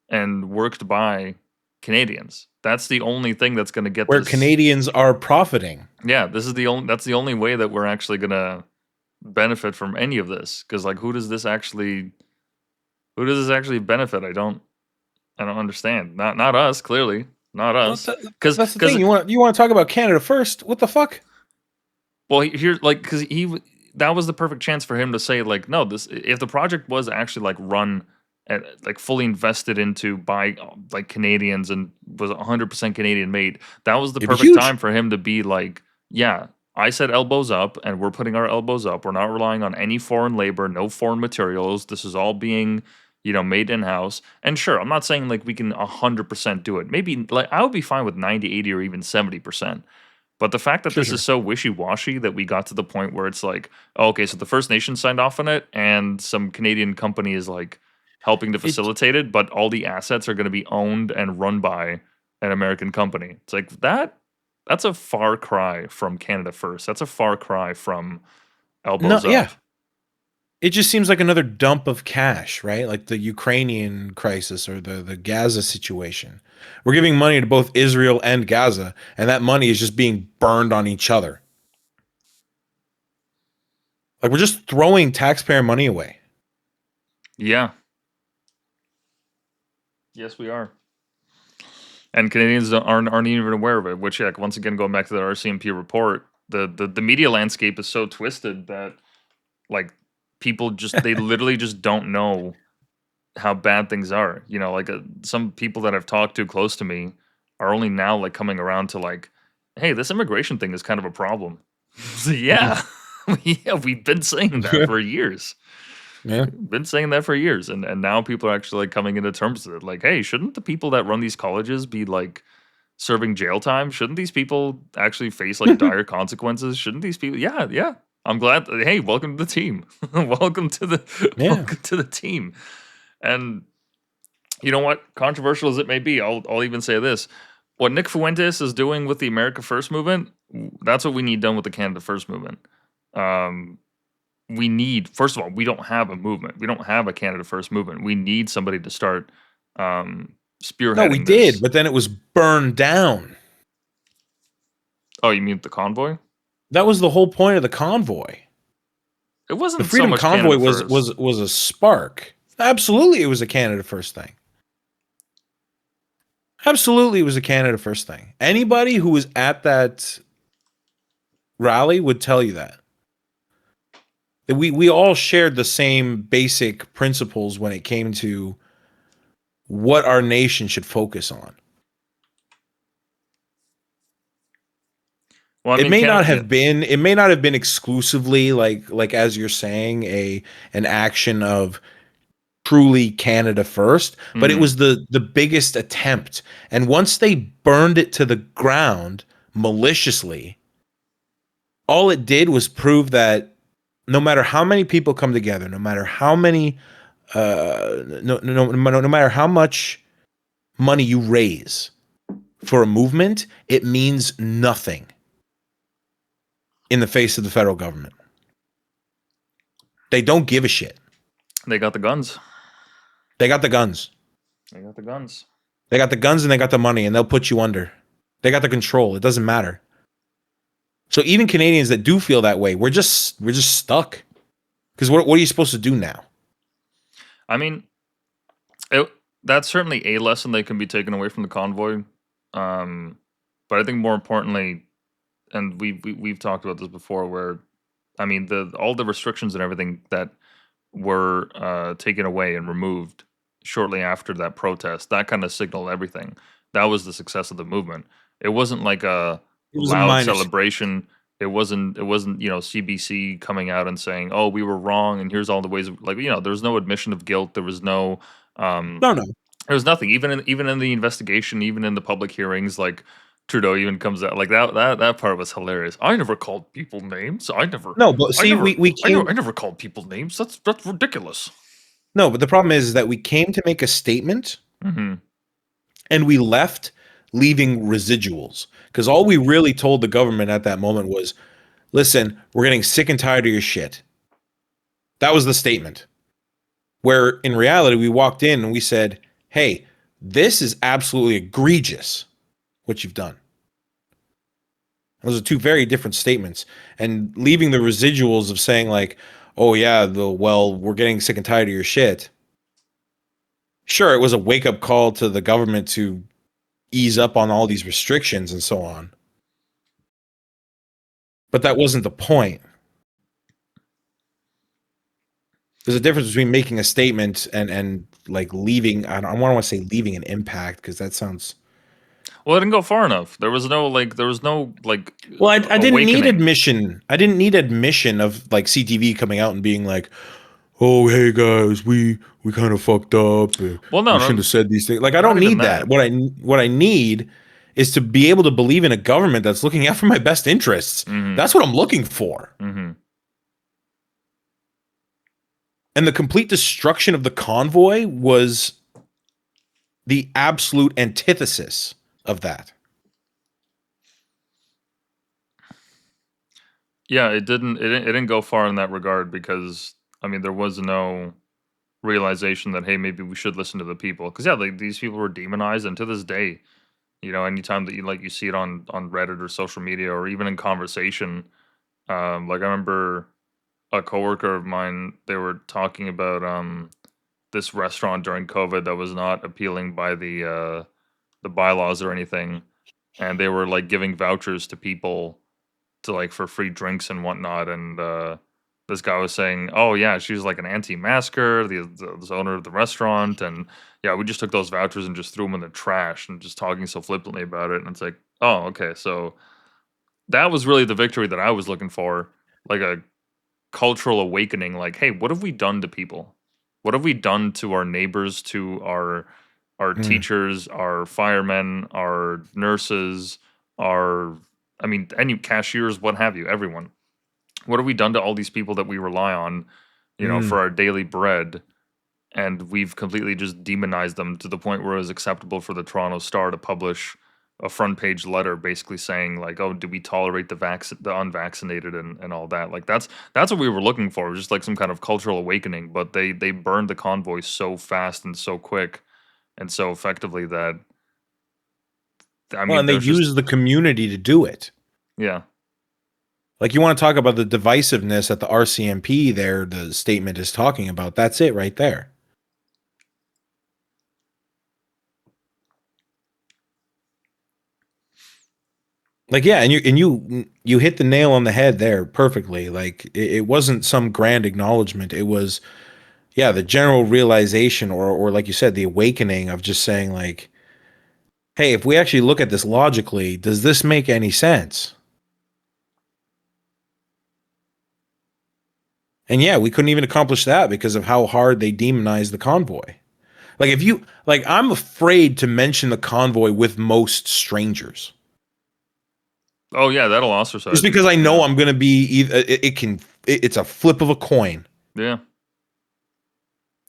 and worked by Canadians. That's the only thing that's going to get Where this. Canadians are profiting. Yeah, that's the only way that we're actually going to benefit from any of this cuz like who does this actually benefit? I don't understand. Not us, clearly. Not Well, us. Cuz that's the thing. You want to talk about Canada first? What the fuck? well, here like cuz that was the perfect chance for him to say like no, this if the project was actually like run and like fully invested into by like Canadians and was 100% Canadian made, that was the It'd be perfect huge. time for him to be like, yeah, I said elbows up and we're putting our elbows up. We're not relying on any foreign labor, no foreign materials. This is all being, made in house. And sure, I'm not saying like we can 100% do it. Maybe like I would be fine with 90, 80 or even 70%. But the fact that Sure, this sure. is so wishy-washy that we got to the point where it's like, oh, okay, so the First Nations signed off on it, and some Canadian company is like helping to It facilitate it, but all the assets are going to be owned and run by an American company. It's like that's a far cry from Canada First. That's a far cry from no, elbows yeah. up. It just seems like another dump of cash, right? Like the Ukrainian crisis or the Gaza situation. We're giving money to both Israel and Gaza, and that money is just being burned on each other. Like we're just throwing taxpayer money away. Yeah. Yes, we are. And Canadians aren't even aware of it. Which, yeah, once again, going back to the RCMP report, the media landscape is so twisted that like people they literally just don't know how bad things are. Like some people that I've talked to close to me are only now like coming around to like, hey, this immigration thing is kind of a problem. So, yeah, yeah, we've been saying that for years. Yeah. Been saying that for years, and now people are actually like coming into terms with it. Like, hey, shouldn't the people that run these colleges be like serving jail time? Shouldn't these people actually face like dire consequences? Shouldn't these people? Yeah, yeah. I'm glad. Hey, welcome to the team. welcome to the Yeah. welcome to the team. And you know what? Controversial as it may be, I'll even say this: what Nick Fuentes is doing with the America First movement, that's what we need done with the Canada First movement. We need, first of all, we don't have a movement. We don't have a Canada First movement. We need somebody to start spearheading No, we this. did, but then it was burned down. Oh, you mean the convoy? That was the whole point of the convoy. It wasn't The Freedom so much Convoy Canada First. was a spark. Absolutely, it was a Canada First thing. Absolutely, it was a Canada First thing. Anybody who was at that rally would tell you that. We all shared the same basic principles when it came to what our nation should focus on. Well, I It mean, may not have been exclusively like as you're saying an action of truly Canada First, but it was the biggest attempt. And once they burned it to the ground maliciously, all it did was prove that no matter how many people come together, no matter how many no matter how much money you raise for a movement, it means nothing in the face of the federal government. They don't give a shit. They got the guns. They got the guns. They got the guns. They got the guns and they got the money, and they'll put you under. They got the control. It doesn't matter. So even Canadians that do feel that way, we're just stuck. Because what are you supposed to do now? I mean, that's certainly a lesson that can be taken away from the convoy. But I think more importantly, and we've talked about this before, where I mean all the restrictions and everything that were taken away and removed shortly after that protest, that kind of signaled everything. That was the success of the movement. It wasn't like a It was a loud minor celebration. It wasn't CBC coming out and saying, "Oh, we were wrong," and here's all the ways. Like there was no admission of guilt. There was no. No, no. There was nothing. Even in the investigation, even in the public hearings, like Trudeau even comes out like that part was hilarious. I never called people names. No, but see, we came. I never called people names. That's ridiculous. No, but the problem is that we came to make a statement, Mm-hmm. and we left leaving residuals. Because all we really told the government at that moment was, "Listen, we're getting sick and tired of your shit." That was the statement. Where in reality, we walked in and we said, "Hey, this is absolutely egregious what you've done." Those are two very different statements. And leaving the residuals of saying like, "Oh yeah, we're getting sick and tired of your shit." Sure, it was a wake-up call to the government to ease up on all these restrictions and so on. But that wasn't the point. There's a difference between making a statement and like leaving. I don't want to say leaving an impact because that sounds. Well, it didn't go far enough. There was no like. Well, I didn't need awakening. admission. I didn't need admission of like CTV coming out and being like, "Oh, hey guys, we kind of fucked up. Well, no, we shouldn't have said these things." Like, I not don't even need that. that. What I need is to be able to believe in a government that's looking out for my best interests. Mhm. That's what I'm looking for. Mm-hmm. And the complete destruction of the convoy was the absolute antithesis of that. Yeah, it didn't go far in that regard because I mean there was no realization that hey maybe we should listen to the people because yeah like these people were demonized and to this day anytime that you see it on Reddit or social media or even in conversation like I remember a coworker of mine they were talking about this restaurant during COVID that was not appealing by the bylaws or anything and they were like giving vouchers to people to like for free drinks and whatnot. And this guy was saying, "Oh yeah, she's like an anti-masker, the owner of the restaurant, and yeah, we just took those vouchers and just threw them in the trash and just talking so flippantly about it." And it's like, oh, okay, so that was really the victory that I was looking for, like a cultural awakening. Like, hey, what have we done to people? What have we done to our neighbors, to our teachers, our firemen, our nurses, our I mean, any cashiers, what have you, everyone. What have we done to all these people that we rely on, for our daily bread? And we've completely just demonized them to the point where it was acceptable for the Toronto Star to publish a front page letter basically saying like, "Oh, do we tolerate the unvaccinated and all that?" Like that's what we were looking for, just like some kind of cultural awakening. But they burned the convoy so fast and so quick and so effectively that I mean, Well, and they there's just use the community to do it. yeah. Like you want to talk about the divisiveness that the RCMP there, the statement is talking about. That's it right there. Like yeah, and you hit the nail on the head there perfectly. Like it wasn't some grand acknowledgement. It was yeah, the general realization or like you said, the awakening of just saying like, hey, if we actually look at this logically, does this make any sense? And yeah, we couldn't even accomplish that because of how hard they demonized the convoy. Like if you like I'm afraid to mention the convoy with most strangers. Oh yeah, that'll ostracize Just you. because I know Yeah. I'm going to be either it's a flip of a coin. Yeah.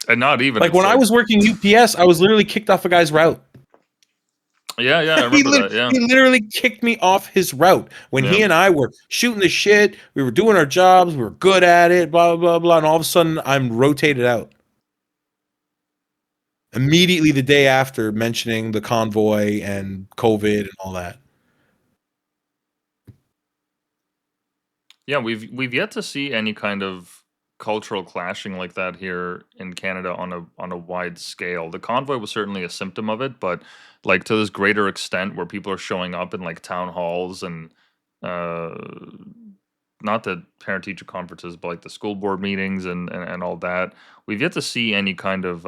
And not even Like it's when I was working UPS, I was literally kicked off a guy's route. yeah, I He, remember that. Yeah. he literally kicked me off his route when he Yeah. and I were shooting the shit. We were doing our jobs. We were good at it, blah, blah, blah. And all of a sudden, I'm rotated out. Immediately the day after mentioning the convoy and COVID and all that. Yeah, we've yet to see any kind of cultural clashing like that here in Canada on a wide scale. The convoy was certainly a symptom of it, but like to this greater extent where people are showing up in like town halls and uh not the parent teacher conferences, but like the school board meetings and all that. We've yet to see any kind of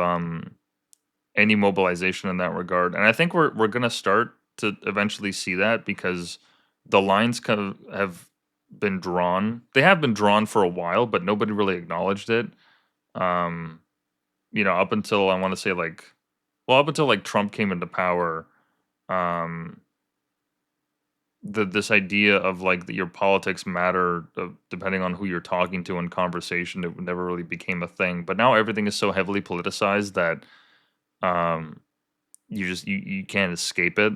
any mobilization in that regard. And I think we're gonna start to eventually see that because the lines kind of have been drawn. They have been drawn for a while, but nobody really acknowledged it. Um, up until I want to say like, well, up until like Trump came into power, um, this idea of like that your politics matter depending on who you're talking to in conversation, it never really became a thing. But now everything is so heavily politicized that um, you can't escape it.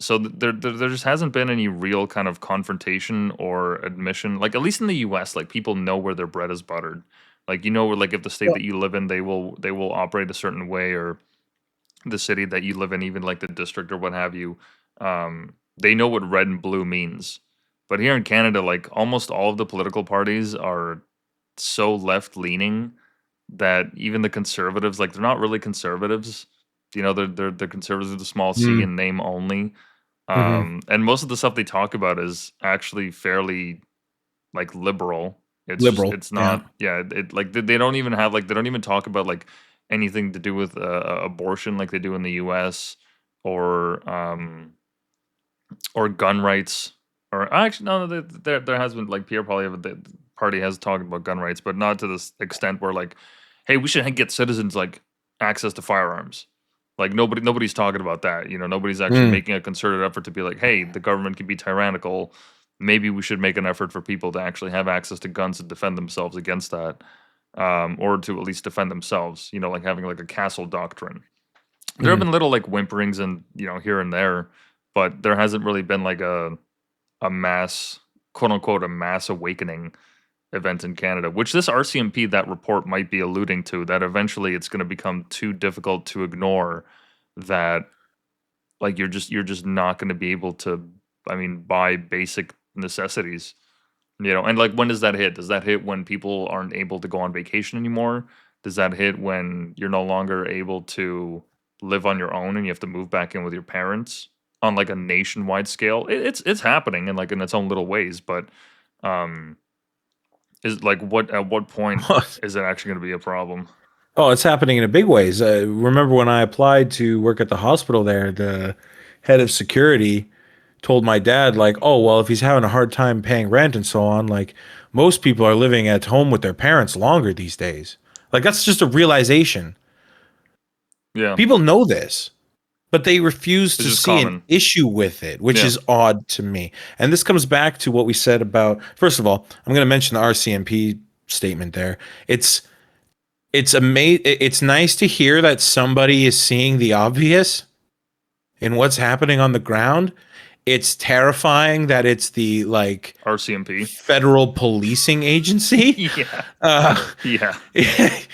So there just hasn't been any real kind of confrontation or admission. Like at least in the U.S., like people know where their bread is buttered. Like where like if the state Well, that you live in, they will operate a certain way, or the city that you live in, even like the district or what have you. They know what red and blue means. But here in Canada, like almost all of the political parties are so left leaning that even the conservatives, like they're not really conservatives. They're conservatives with a small c mm, and name only. mhm. And most of the stuff they talk about is actually fairly like liberal. Liberal. It's Yeah. not, yeah, it like they don't even have like they don't even talk about like anything to do with abortion like they do in the US, or gun rights, or actually no, there has been like Pierre probably have the party has talked about gun rights, but not to this extent where like, hey, we should get citizens like access to firearms. Like nobody's talking about that. Nobody's actually Mm, making a concerted effort to be like, hey, the government can be tyrannical. Maybe we should make an effort for people to actually have access to guns to defend themselves against that, or to at least defend themselves. Like having like a castle doctrine. There have mhm. been little like whimperings and here and there, but there hasn't really been like a mass, quote unquote, a mass awakening event in Canada, which this RCMP, that report might be alluding to, that eventually it's going to become too difficult to ignore, that like you're just not going to be able to, I mean, buy basic necessities. And like when does that hit? Does that hit when people aren't able to go on vacation anymore? Does that hit when you're no longer able to live on your own and you have to move back in with your parents on like a nationwide scale? It's happening in like in its own little ways, but um is like what at what point is it actually going to be a problem? Oh, it's happening in a big ways. Remember when I applied to work at the hospital there, the head of security told my dad, like, oh, well, if he's having a hard time paying rent and so on, like, most people are living at home with their parents longer these days. Like, that's just a realization. Yeah, People know this, but they refuse it's to just see an common. issue with it, which Yeah, is odd to me. And this comes back to what we said about, first of all, I'm going to mention the RCMP statement there. It's nice to hear that somebody is seeing the obvious in what's happening on the ground. It's terrifying that it's the like RCMP. federal policing agency. Yeah, Uh, yeah.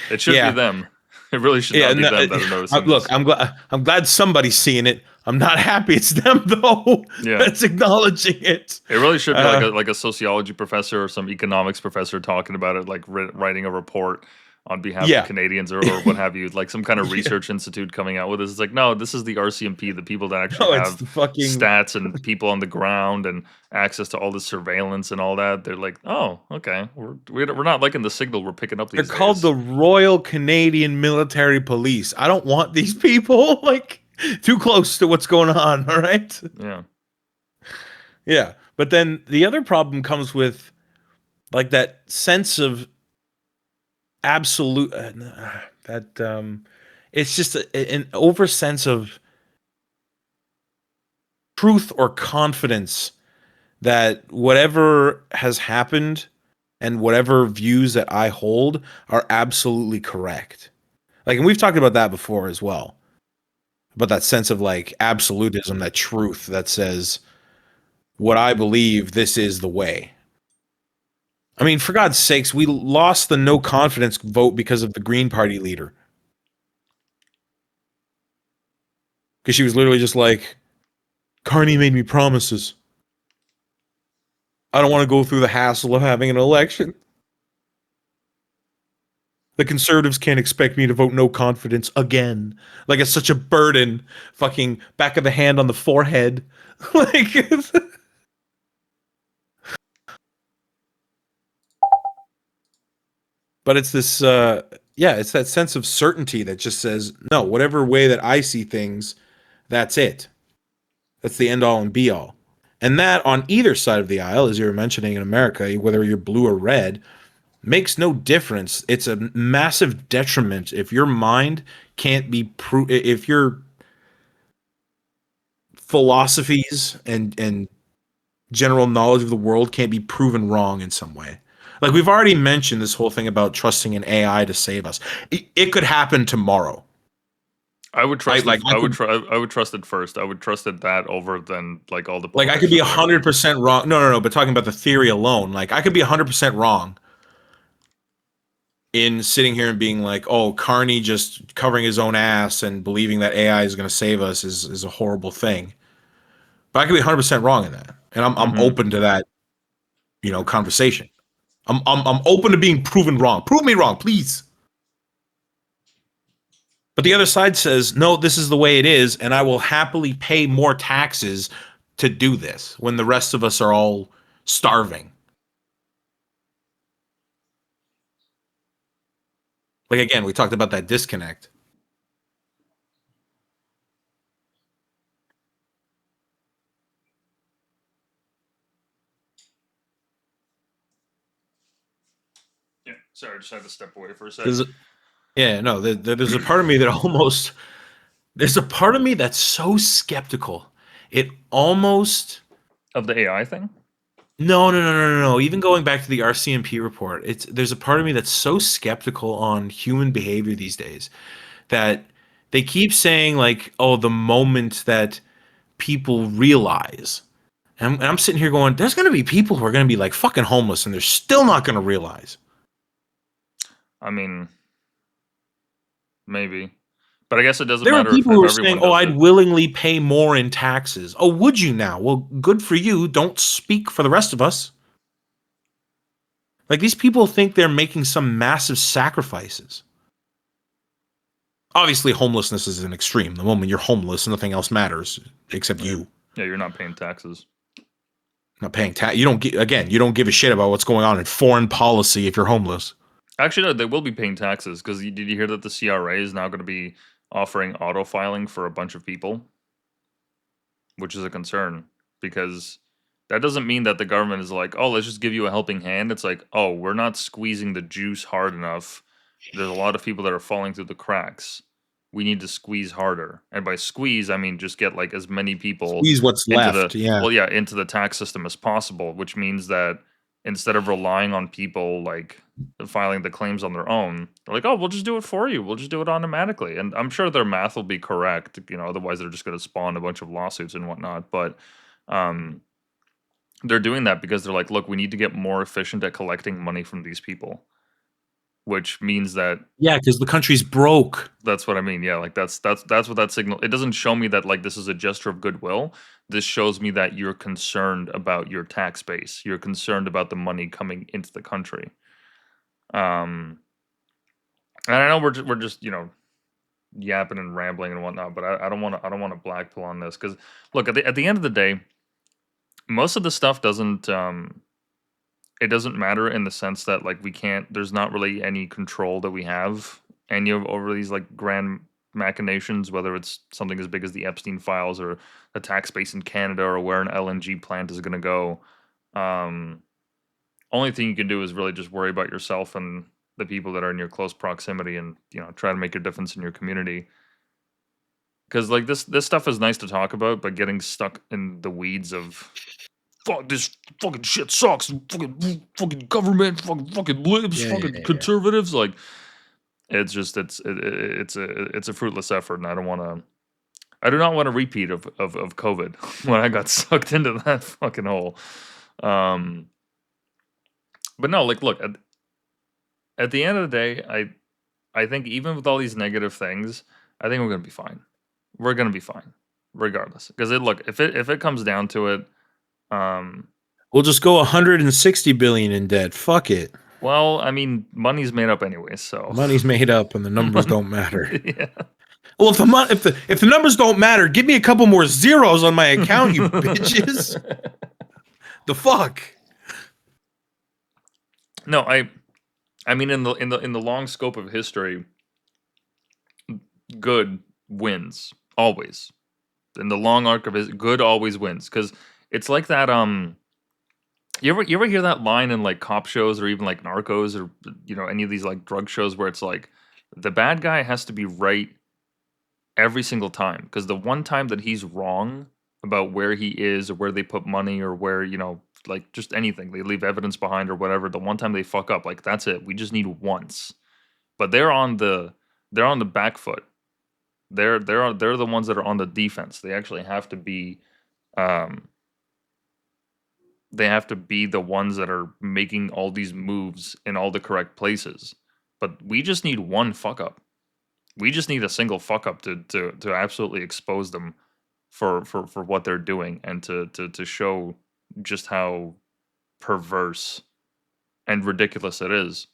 It should be yeah, them. It really should yeah. not be No, them that are noticing look, this. I'm glad somebody's seeing it. I'm not happy it's them though. Yeah. That's acknowledging it. It really should be like Uh, a sociology professor or some economics professor talking about it, like writing a report on behalf of yeah, Canadians, or what have you, like some kind of yeah. research institute coming out with this. It's like, no, this is the RCMP, the people that actually No, it's have the fucking. stats and people on the ground and access to all the surveillance and all that. They're like, oh, okay, we're not liking the signal we're picking up They're these called days. the Royal Canadian Military Police. I don't want these people like too close to what's going on. All right. Yeah, Yeah. But then the other problem comes with like that sense of absolute that it's just an over sense of truth or confidence that whatever has happened and whatever views that I hold are absolutely correct. Like, and we've talked about that before as well. About that sense of like absolutism, that truth that says what I believe, this is the way. I mean, for God's sakes, we lost the no confidence vote because of the Green Party leader. Because she was literally just like, Carney made me promises. I don't want to go through the hassle of having an election. The conservatives can't expect me to vote no confidence again. Like it's such a burden. Fucking back of the hand on the forehead. Like, but it's this, yeah, it's that sense of certainty that just says, no, whatever way that I see things, that's it. That's the end all and be all. And that on either side of the aisle, as you were mentioning in America, whether you're blue or red, makes no difference. It's a massive detriment if your mind can't be if your philosophies and general knowledge of the world can't be proven wrong in some way. Like we've already mentioned this whole thing about trusting an AI to save us. It could happen tomorrow. I would trust Like it. I could I would trust it first. I would trust it that over than like all the like I could be politicians and everything. 100% wrong. No. But talking about the theory alone, like I could be 100% wrong in sitting here and being like, "Oh, Carney just covering his own ass and believing that AI is going to save us is a horrible thing." But I could be 100% wrong in that, and I'm Hmm. open to that, conversation. I'm open to being proven wrong. Prove me wrong, please. But the other side says, "No, this is the way it is, and I will happily pay more taxes to do this when the rest of us are all starving." Like again, we talked about that disconnect. Yeah. Sorry, I just had to step away for a sec. There's, yeah, no, there's a part of me that almost there's a part of me that's so skeptical. It almost Of the AI thing. no. Even going back to the RCMP report, there's a part of me that's so skeptical on human behavior these days that they keep saying like, "Oh, the moment that people realize." And I'm sitting here going, "There's going to be people who are going to be like fucking homeless, and they're still not going to realize." I mean, maybe, but I guess it doesn't There are matter people if who are saying, everyone "Oh, does I'd it. willingly pay more in taxes." Oh, would you now? Well, good for you. Don't speak for the rest of us. Like these people think they're making some massive sacrifices. Obviously, homelessness is an extreme. The moment you're homeless, nothing else matters except you. Yeah, you're not paying taxes. Not paying tax. You don't again. You don't give a shit about what's going on in foreign policy if you're homeless. Actually, no, they will be paying taxes because did you hear that the CRA is now going to be offering auto filing for a bunch of people, which is a concern because that doesn't mean that the government is like, oh, let's just give you a helping hand. It's like, oh, we're not squeezing the juice hard enough. There's a lot of people that are falling through the cracks. We need to squeeze harder. And by squeeze, I mean just get like as many people Squeeze what's into the left. Yeah. well, yeah, into the tax system as possible, which means that instead of relying on people like filing the claims on their own, they're like, oh, we'll just do it for you. We'll just do it automatically. And I'm sure their math will be correct, otherwise they're just going to spawn a bunch of lawsuits and whatnot. But um, they're doing that because they're like, look, we need to get more efficient at collecting money from these people, which means that Yeah, because the country's broke. that's what I mean. Yeah, like that's what that signal. It doesn't show me that like this is a gesture of goodwill. This shows me that you're concerned about your tax base. You're concerned about the money coming into the country. Um, and I know we're just yapping and rambling and whatnot, but I don't want to black pill on this because look at the end of the day, most of the stuff doesn't it doesn't matter in the sense that like we can't. There's not really any control that we have any of over these like grand machinations, whether it's something as big as the Epstein files or the tax base in Canada or where an LNG plant is going to go. Um, Only thing you can do is really just worry about yourself and the people that are in your close proximity, and try to make a difference in your community. Because like this stuff is nice to talk about, but getting stuck in the weeds of fuck this fucking shit sucks, fucking government, fucking libs, fucking Yeah. conservatives, like it's a fruitless effort, and I do not want a repeat of COVID when I got sucked into that fucking hole. Um, but no, like look, at the end of the day, I think even with all these negative things, I think we're gonna be fine. We're gonna be fine, regardless. Because if it comes down to it, um, We'll just go 160 billion in debt. Fuck it. Well, I mean, money's made up anyway, so Money's made up and the numbers don't matter. yeah. Well, if the numbers don't matter, give me a couple more zeros on my account, you bitches. The fuck? No, I mean, in the long scope of history, good wins always. In the long arc of it, good always wins, because it's like that. You ever hear that line in like cop shows or even like Narcos or any of these like drug shows where it's like the bad guy has to be right every single time, because the one time that he's wrong about where he is or where they put money or where like just anything, they leave evidence behind or whatever, the one time they fuck up, like that's it, we just need once. But they're on the back foot. They're the ones that are on the defense. They actually have to be the ones that are making all these moves in all the correct places. But we just need one fuck up. We just need a single fuck up to absolutely expose them for what they're doing, and to show just how perverse and ridiculous it is.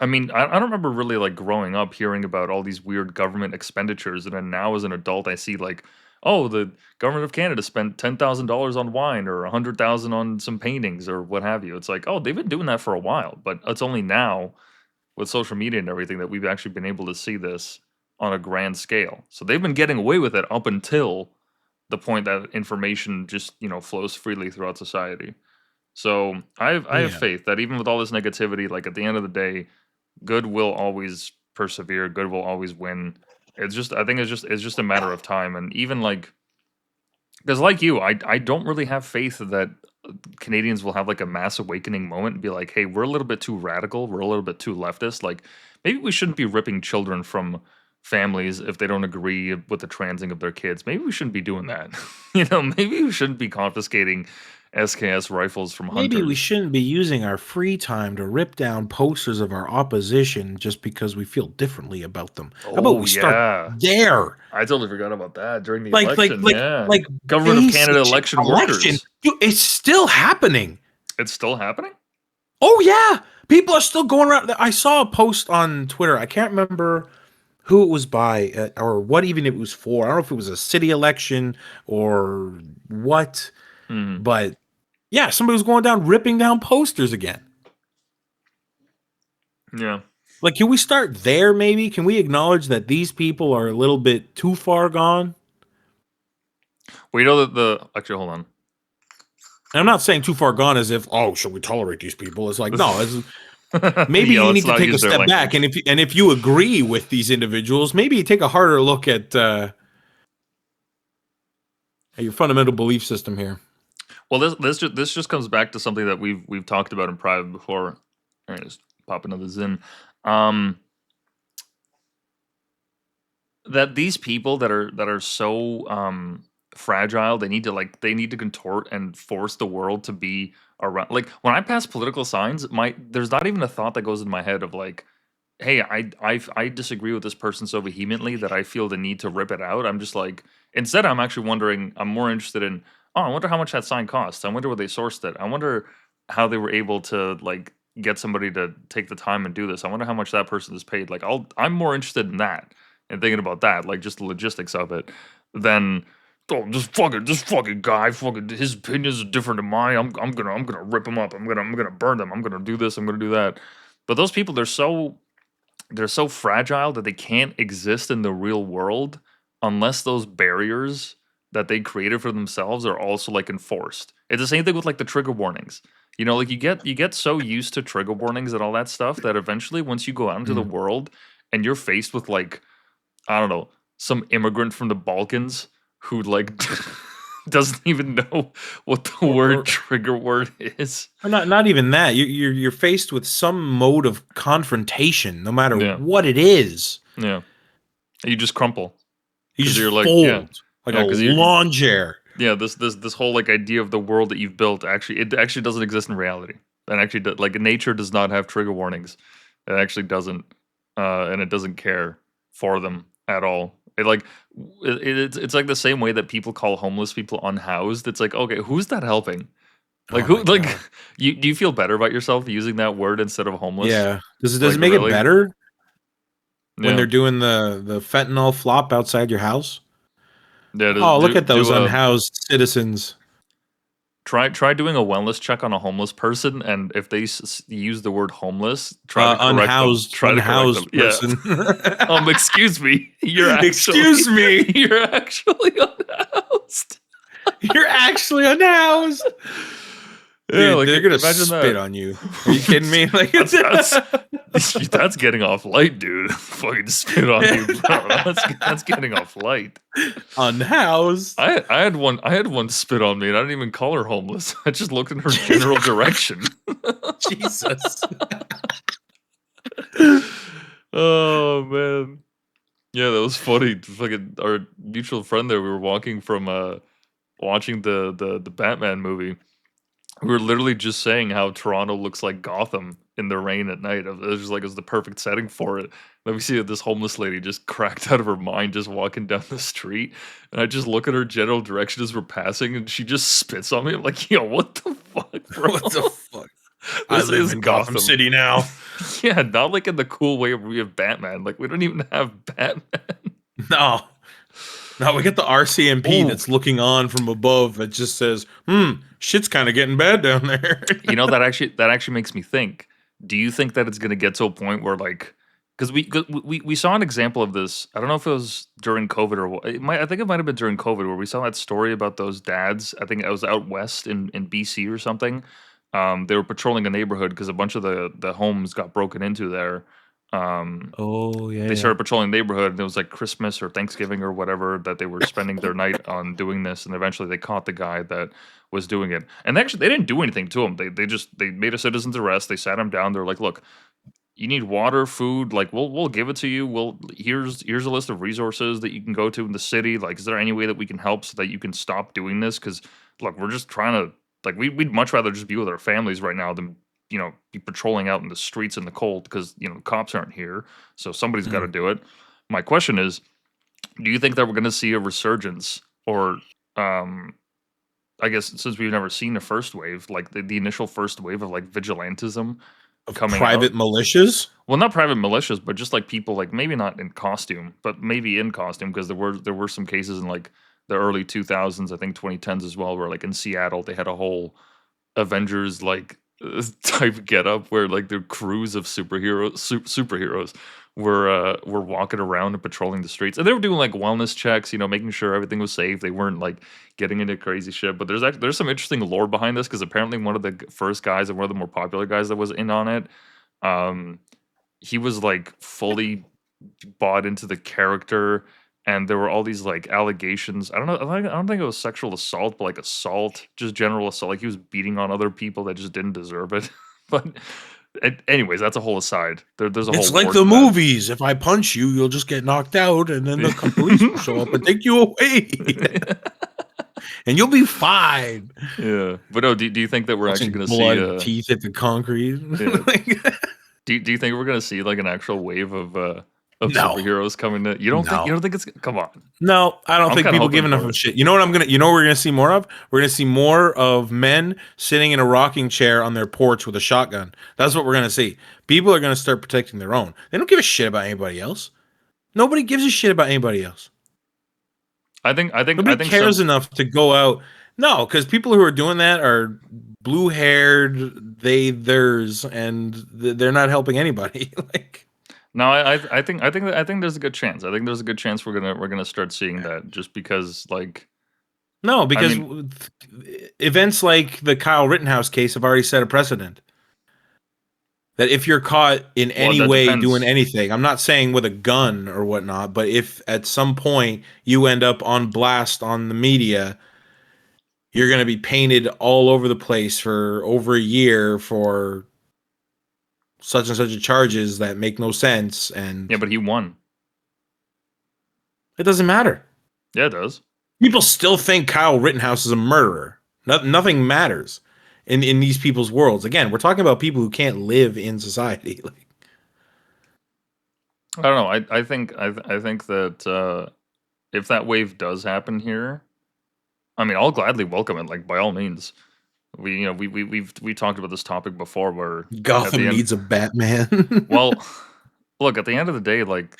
I mean, I don't remember really like growing up hearing about all these weird government expenditures, and then now as an adult, I see like, oh, the government of Canada spent $10,000 on wine or 100,000 on some paintings or what have you. It's like, oh, they've been doing that for a while, but it's only now with social media and everything that we've actually been able to see this on a grand scale. So they've been getting away with it up until the point that information just flows freely throughout society. So I have Yeah. faith that even with all this negativity, like at the end of the day, good will always persevere. Good will always win. I think it's just a matter of time. And even like, because like you, I don't really have faith that Canadians will have like a mass awakening moment and be like, hey, we're a little bit too radical. We're a little bit too leftist. Like maybe we shouldn't be ripping children from families if they don't agree with the transing of their kids. Maybe we shouldn't be doing that. Maybe we shouldn't be confiscating SKS rifles from hunters. Maybe we shouldn't be using our free time to rip down posters of our opposition just because we feel differently about them. How about we start there? I totally forgot about that during the Like election. like Government of basic Canada election workers. Dude, it's still happening. It's still happening? Oh yeah, people are still going around. I saw a post on Twitter. I can't remember who it was by or what even it was for. I don't know if it was a city election or what, but yeah, somebody was going down ripping down posters again. Yeah. Like, can we start there maybe? Can we acknowledge that these people are a little bit too far gone? Well, you know that actually, hold on. And I'm not saying too far gone as if, oh, should we tolerate these people? It's like, no, maybe you need to take a step back. And if you agree with these individuals, maybe you take a harder look at your fundamental belief system here. Well, this just comes back to something that we've talked about in private before. All right, just pop another Zin. That these people that are so fragile, they need to contort and force the world to be around. Like when I pass political signs, there's not even a thought that goes in my head of like, hey, I disagree with this person so vehemently that I feel the need to rip it out. I'm just like, instead, I'm actually wondering. I'm more interested in, oh, I wonder how much that sign cost. I wonder where they sourced it. I wonder how they were able to like get somebody to take the time and do this. I wonder how much that person is paid. Like I'm more interested in that and thinking about that, like just the logistics of it, than oh, this fucking guy, his opinions are different than mine. I'm gonna rip him up. I'm gonna burn them. I'm gonna do this. I'm gonna do that. But those people, they're so fragile that they can't exist in the real world unless those barriers that they created for themselves are also like enforced. It's the same thing with like the trigger warnings. Like you get so used to trigger warnings and all that stuff that eventually once you go out into the world and you're faced with like, I don't know, some immigrant from the Balkans who like doesn't even know what the word trigger word is. Or not even that. You're faced with some mode of confrontation, no matter what it is. Yeah. You just crumple. You just you're fold like a lawn chair. Yeah, this whole like idea of the world that you've built actually doesn't exist in reality. And actually, like nature does not have trigger warnings. It actually doesn't, and it doesn't care for them at all. It's like the same way that people call homeless people unhoused. It's like, okay, who's that helping? Like Oh who? my Like god. you? Do you feel better about yourself using that word instead of homeless? Yeah. Does Like it make it really? better when Yeah. they're doing the fentanyl flop outside your house? Yeah. Oh, look at those Do a unhoused citizens. try doing a wellness check on a homeless person, and if they use the word homeless, try to correct them. Try to correct them. Unhoused Yeah. person. Excuse me. Excuse me. You're actually unhoused. You're actually unhoused. Yeah, Dude, like they're gonna imagine spit that. on you. Are you kidding me? Like that's that's getting off light, dude. Fucking spit on you, bro. That's getting off light. unhoused. I had one spit on me, and I didn't even call her homeless. I just looked in her general direction. Jesus. Oh man. Yeah, that was funny. Fucking our mutual friend there, we were walking from watching the Batman movie. We were literally just saying how Toronto looks like Gotham in the rain at night. It was just like it was the perfect setting for it. Then we see this homeless lady just cracked out of her mind, just walking down the street, and I just look at her general direction as we're passing, and she just spits on me. I'm like, yo, what the fuck, bro? What the fuck? I This live is in Gotham City now. Yeah, not like in the cool way we have Batman. Like we don't even have Batman. No. No, we get the RCMP Ooh. that's looking on from above that just says, shit's kind of getting bad down there. You know that actually makes me think. Do you think that it's going to get to a point where like because we saw an example of this. I don't know if it was during COVID or what. I think it might have been during COVID where we saw that story about those dads. I think it was out west in BC or something. They were patrolling a neighborhood because a bunch of the homes got broken into there. Oh, yeah. They started patrolling the neighborhood, and it was like Christmas or Thanksgiving or whatever that they were spending their night on doing this, and eventually they caught the guy that was doing it. And actually, they didn't do anything to him. They made a citizen's arrest. They sat him down. They're like, "Look, you need water, food. Like, we'll give it to you. Here's a list of resources that you can go to in the city. Like, is there any way that we can help so that you can stop doing this? Because look, we're just trying to like we'd much rather just be with our families right now than be patrolling out in the streets in the cold because cops aren't here, so somebody's got to do it. My question is, do you think that we're going to see a resurgence, or I guess since we've never seen the first wave, like the initial first wave of like vigilantism Of coming private out? militias? Well, not private militias, but just like people like maybe not in costume, but maybe in costume because there were some cases in like the early 2000s, I think 2010s as well, where like in Seattle they had a whole Avengers like type get up where like the crews of superheroes were walking around and patrolling the streets, and they were doing like wellness checks, making sure everything was safe. They weren't like getting into crazy shit. But there's some interesting lore behind this because apparently one of the first guys and one of the more popular guys that was in on it, um, he was like fully bought into the character, and there were all these like allegations. I don't know. I don't think it was sexual assault, but like assault, just general assault. Like he was beating on other people that just didn't deserve it. But anyways, that's a whole aside. There's a It's whole like lore the to that. movies. If I punch you, you'll just get knocked out, and then the police will show up and take you away. And you'll be fine. Yeah, but no. Do you think that we're actually Watching going to blood, see? teeth hit the concrete. Yeah. Do you think we're going to see like an actual wave of No. superheroes coming to? You don't think? No. You don't think it's? Come on. No, I don't I'm think kinda people hoping give enough for of it. shit. You know what you know what we're gonna see more of? We're gonna see more of men sitting in a rocking chair on their porch with a shotgun. That's what we're gonna see. People are gonna start protecting their own. They don't give a shit about anybody else. Nobody gives a shit about anybody else. Nobody cares enough to go out. No, because people who are doing that are blue haired, theirs, and they're not helping anybody. Like, No, I think there's a good chance. I think there's a good chance we're gonna start seeing that just because like no, because mean- events like the Kyle Rittenhouse case have already set a precedent. That if you're caught in any that way depends. doing anything, I'm not saying with a gun or whatnot, but if at some point you end up on blast on the media, you're going to be painted all over the place for over a year for such and such charges that make no sense. And Yeah, but he won. it doesn't matter. Yeah, it does. People still think Kyle Rittenhouse is a murderer. Nothing matters in these people's worlds. Again, we're talking about people who can't live in society. Like, I don't know. I think that if that wave does happen here, I mean, I'll gladly welcome it. Like by all means, We talked about this topic before, where at the Gotham end, needs a Batman. well, look, at the end of the day, like,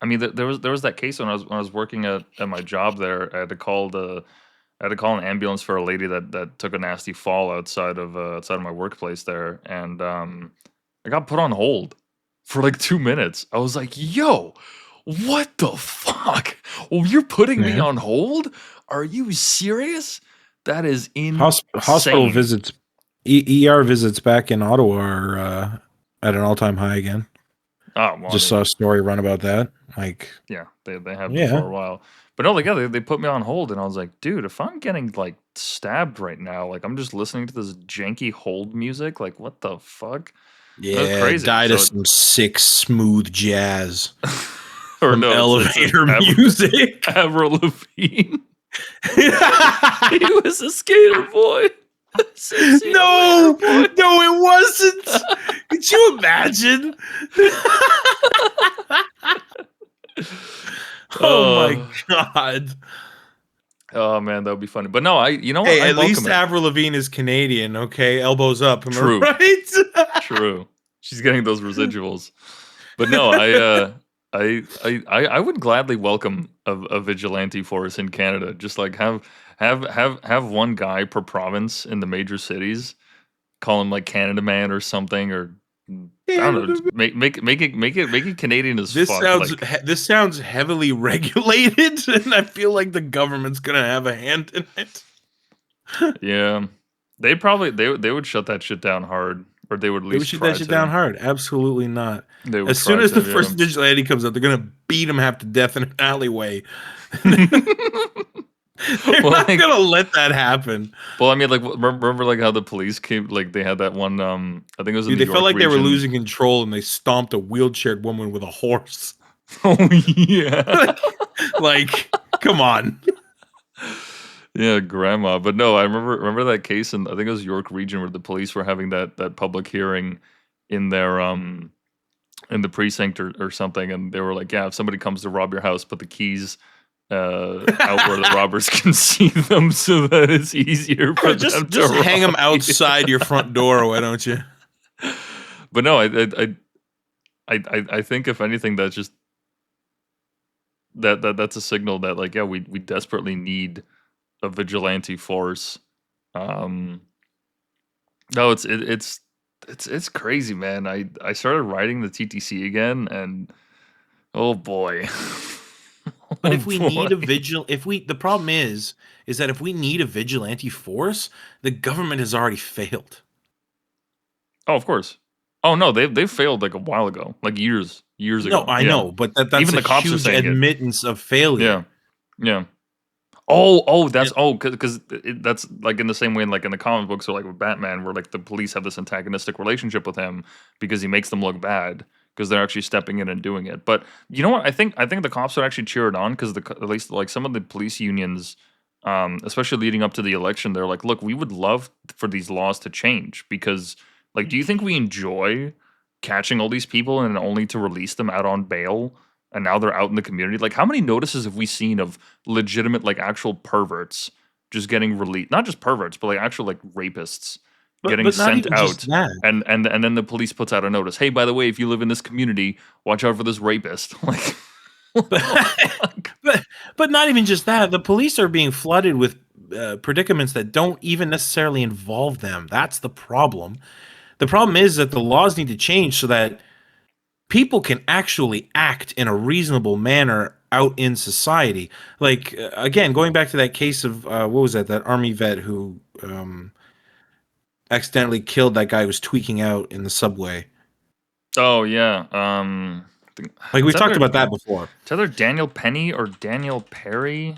I mean, there was that case when I was working at my job there. I had to call an ambulance for a lady that took a nasty fall outside of my workplace there, and I got put on hold for like 2 minutes. I was like, "Yo, what the fuck? Well, you're putting me Yeah. on hold? Are you serious? That is Hospital insane." visits, ER visits back in Ottawa are at an all-time high again. Oh, well, I Just saw mean, a story run about that. Like, yeah, they have been yeah, for a while. But no, like, yeah, they put me on hold, and I was like, dude, if I'm getting like stabbed right now, like I'm just listening to this janky hold music, like what the fuck? That's yeah, crazy. died of So, some sick, smooth jazz or from no, it's elevator music. Avril Lavigne. He was a skater boy. Sexy No, elevator boy. no, it wasn't. Could you imagine? Oh my Oh, god. oh man, that would be funny. But no, you know what? Hey, I at least welcome it. Avril Lavigne is Canadian, okay? Elbows up, am True. I right? True. She's getting those residuals. But no, I would gladly welcome a vigilante force in Canada. Just like have one guy per province in the major cities, call him like Canada Man or something, or I don't know, just make it Canadian as This fuck. sounds Like, this sounds heavily regulated, and I feel like the government's gonna have a hand in it. yeah, they would shut that shit down hard, or they would at They would least shoot try that shit down to. hard. Absolutely not. They would As soon try as the to. first vigilante comes up, they're gonna beat him half to death in an alleyway. Yeah. They're Well, not like, gonna let that happen. well, I mean, like, remember, like, how the police came, like, they had that one, I think it was in Dude, the they felt York like they were region. losing control, and they stomped a wheelchaired woman with a horse. Oh, yeah. Like, come on. Yeah, grandma. But no, I remember that case, and I think it was York region, where the police were having that public hearing in their, in the precinct or something, and they were like, yeah, if somebody comes to rob your house, put the keys out where the robbers can see them, so that it's easier for them Just to hang them rob you. outside your front door, why don't you? But no, I think if anything, that's just that's a signal that, like, yeah, we desperately need a vigilante force. Um, no, it's crazy, man. I started riding the TTC again, and oh boy, But oh if we boy. need a the problem is that if we need a vigilante force, the government has already failed. Oh, of course. Oh no, they've failed like a while ago, like years No, ago. I Yeah, know, but that's even a the cops are huge saying it. admittance of failure. Yeah, yeah. Oh, Yeah. that's because that's like in the same way, like in the comic books, or like with Batman, where like the police have this antagonistic relationship with him because he makes them look bad because they're actually stepping in and doing it. But you know what? I think the cops would actually cheer it on, because at least like some of the police unions, especially leading up to the election, they're like, look, we would love for these laws to change, because like, do you think we enjoy catching all these people and only to release them out on bail? And now they're out in the community. Like, how many notices have we seen of legitimate, like, actual perverts just getting released? Not just perverts, but like actual, like, rapists But getting not sent even just out, that. and then the police puts out a notice. Hey, by the way, if you live in this community, watch out for this rapist. Like, but, but not even just that. The police are being flooded with predicaments that don't even necessarily involve them. That's the problem. The problem is that the laws need to change so that people can actually act in a reasonable manner out in society. Like, again, going back to that case of what was that army vet who accidentally killed that guy who was tweaking out in the subway. oh yeah, Like, we've it's talked either about that before. it's either Daniel Penny or Daniel Perry.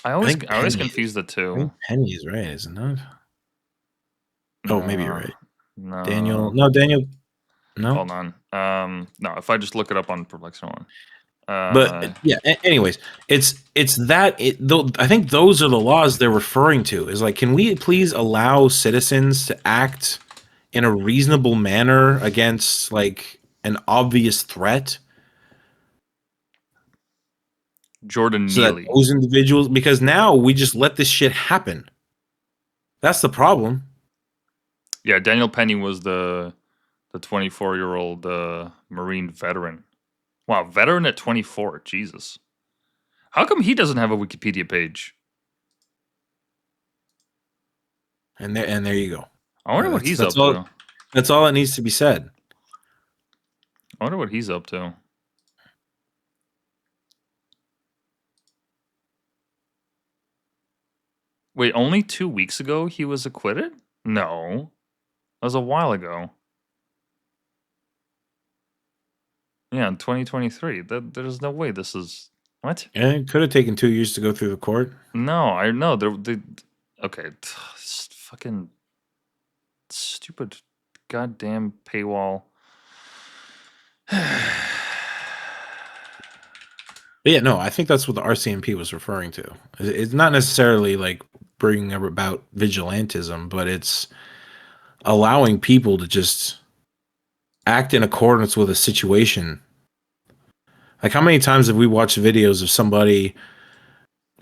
I always confuse the I two. think Penny is right, isn't it? Oh, maybe you're No, right. no. Daniel, no. Hold on. No. If I just look it up on Perplexity one. But yeah. Anyways, it's that. I think those are the laws they're referring to. Is like, can we please allow citizens to act in a reasonable manner against like an obvious threat, Jordan so that Neely. those individuals, because now we just let this shit happen. That's the problem. Yeah, Daniel Penny was the 24-year-old Marine veteran. Wow, veteran at 24. Jesus. How come he doesn't have a Wikipedia page? And there you go. I wonder what That's he's that's up all. to. That's all that needs to be said. I wonder what he's up to. Wait, only 2 weeks ago he was acquitted? No. That was a while ago. Yeah, in 2023. There's no way this is what? And it could have taken 2 years to go through the court. No, I know. Okay, fucking stupid goddamn paywall. But yeah, no, I think that's what the RCMP was referring to. It's not necessarily like bringing about vigilantism, but it's allowing people to just act in accordance with a situation. Like, how many times have we watched videos of somebody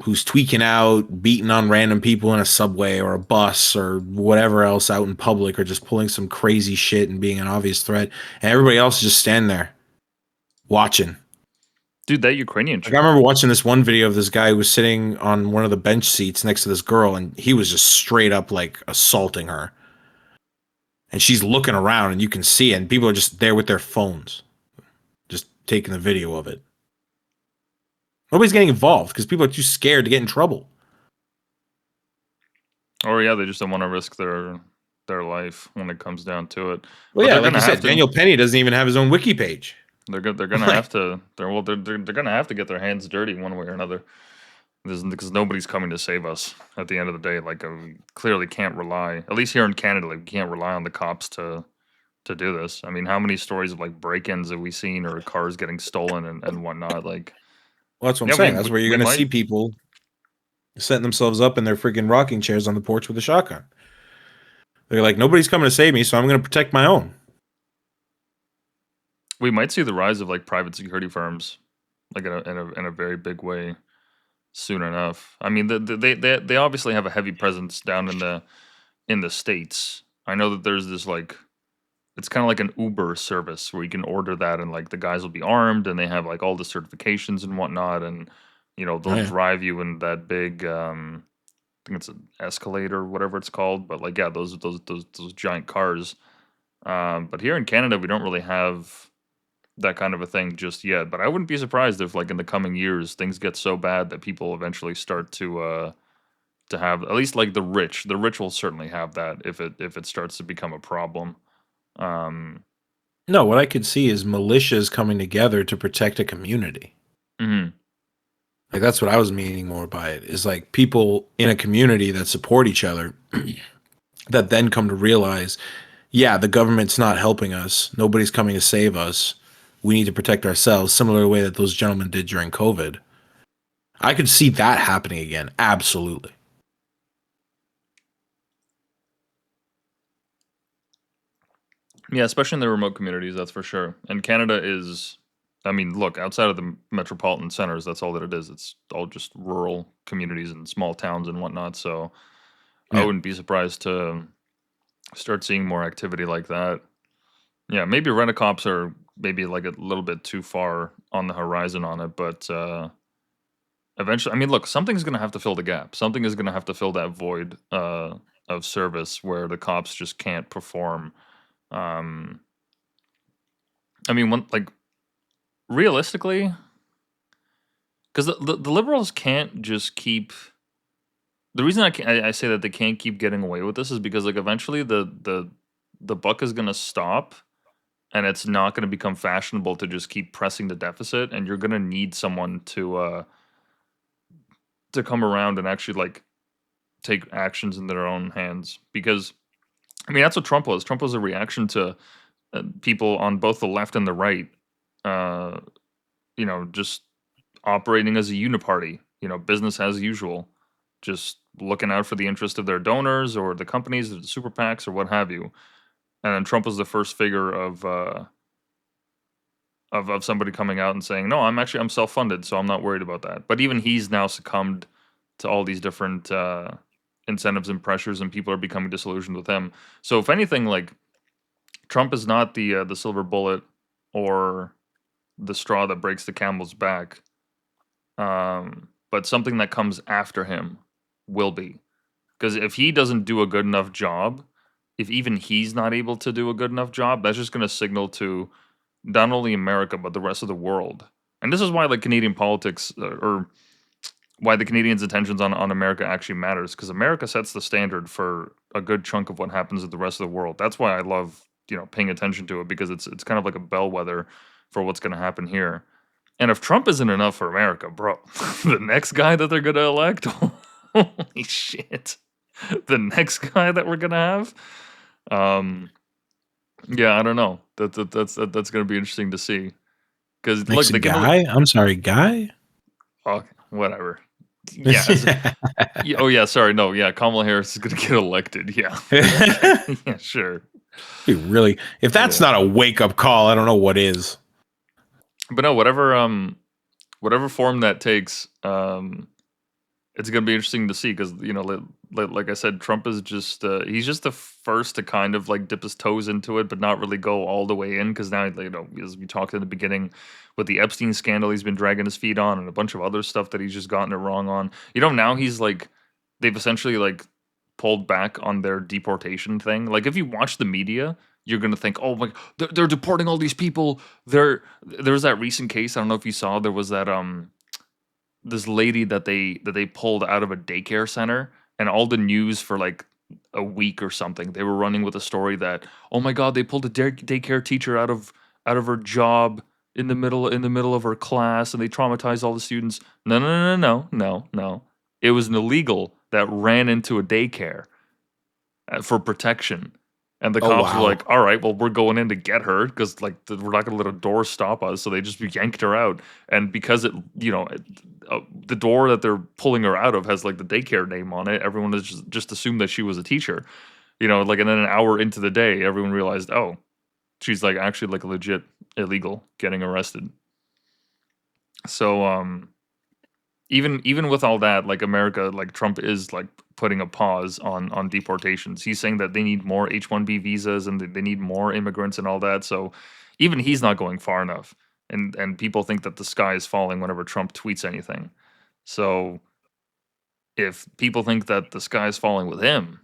who's tweaking out, beating on random people in a subway or a bus or whatever else out in public, or just pulling some crazy shit and being an obvious threat, and everybody else is just standing there watching? Dude, that Ukrainian Like, chick. I remember watching this one video of this guy who was sitting on one of the bench seats next to this girl, and he was just straight up like assaulting her. And she's looking around, and you can see it, and people are just there with their phones, just taking the video of it. Nobody's getting involved because people are too scared to get in trouble. Or yeah, they just don't want to risk their life when it comes down to it. Well, But yeah, they're like gonna you have said, to. Daniel Penny doesn't even have his own wiki page. They're gonna Like, have to. They're gonna have to get their hands dirty one way or another. Because nobody's coming to save us at the end of the day. Like, we clearly can't rely. At least here in Canada, like, we can't rely on the cops to do this. I mean, how many stories of like break-ins have we seen, or cars getting stolen and whatnot? Like, well, that's what I'm yeah, saying. That's where you're we going to might. see people setting themselves up in their freaking rocking chairs on the porch with a shotgun. They're like, nobody's coming to save me, so I'm going to protect my own. We might see the rise of like private security firms, like in a very big way soon enough. I mean, they obviously have a heavy presence down in the States. I know that there's this like it's kind of like an Uber service where you can order that and like the guys will be armed and they have like all the certifications and whatnot, and Oh, they'll yeah. drive you in that big I think it's an Escalade or whatever it's called, but like yeah, those giant cars. But here in Canada we don't really have that kind of a thing just yet. But I wouldn't be surprised if like in the coming years things get so bad that people eventually start to have at least like the rich. The rich will certainly have that if it starts to become a problem. Um, No, what I could see is militias coming together to protect a community. mhm. Like, that's what I was meaning more by it, is like people in a community that support each other that then come to realize, yeah, the government's not helping us. Nobody's coming to save us. We need to protect ourselves, similar to the way that those gentlemen did during COVID. I could see that happening again. Absolutely. Yeah, especially in the remote communities, that's for sure. And Canada is, I mean, look, outside of the metropolitan centers, that's all that it is. It's all just rural communities and small towns and whatnot. So I Yeah. wouldn't be surprised to start seeing more activity like that. Yeah, maybe rent-a-cops are maybe like a little bit too far on the horizon on it, but eventually, I mean, look, something's going to have to fill the gap. Something is going to have to fill that void of service where the cops just can't perform. Um, I mean, like realistically, because the liberals can't just keep. The reason I say that they can't keep getting away with this is because like eventually the buck is going to stop, and it's not going to become fashionable to just keep pressing the deficit, and you're going to need someone to come around and actually like take actions in their own hands. Because I mean that's what Trump was. Trump was a reaction to people on both the left and the right, uh, just operating as a uniparty, business as usual, just looking out for the interest of their donors or the companies, the super PACs, or what have you. And then Trump was the first figure of somebody coming out and saying, "No, I'm self-funded, so I'm not worried about that." But even he's now succumbed to all these different incentives and pressures, and people are becoming disillusioned with him. So if anything, like Trump is not the silver bullet or the straw that breaks the camel's back, but something that comes after him will be. Because if he doesn't do a good enough job, if even he's not able to do a good enough job, that's just going to signal to not only America but the rest of the world. And this is why like Canadian politics or why the Canadians' attentions on America actually matters, because America sets the standard for a good chunk of what happens in the rest of the world. That's why I love paying attention to it, because it's kind of like a bellwether for what's going to happen here. And if Trump isn't enough for America, bro, the next guy that they're going to elect, holy shit, the next guy that we're going to have, yeah, I don't know. That's going to be interesting to see. Because look, Next they can guy? I'm sorry, guy? oh, whatever. Yeah. Oh yeah. Sorry. No. Yeah. Kamala Harris is gonna get elected. Yeah. Yeah. Sure. Really, if that's not a wake up call, I don't know what is. But no, whatever form that takes, it's gonna be interesting to see, because like I said, Trump is just he's just the first to kind of like dip his toes into it, but not really go all the way in. Because now, as we talked in the beginning, with the Epstein scandal, he's been dragging his feet on, and a bunch of other stuff that he's just gotten it wrong on. Now he's like, they've essentially like pulled back on their deportation thing. Like if you watch the media, you're gonna think, oh my, they're deporting all these people. There's that recent case. I don't know if you saw. There was that this lady that they pulled out of a daycare center, and all the news for like a week or something, they were running with a story that, oh my god, they pulled a daycare teacher out of her job in the middle of her class, and they traumatized all the students. No, no, no, no, no, no, no. It was an illegal that ran into a daycare for protection. And the Oh, cops were wow. like, all right, well, we're going in to get her, because like we're not going to let a door stop us. So they just yanked her out. And because the door that they're pulling her out of has like the daycare name on it, everyone has just assumed that she was a teacher. Like, and then an hour into the day, everyone realized, oh, she's like actually like legit illegal, getting arrested. So even with all that, like America, like Trump is like putting a pause on deportations. He's saying that they need more H-1B visas, and they need more immigrants and all that. So even he's not going far enough. And people think that the sky is falling whenever Trump tweets anything. So if people think that the sky is falling with him,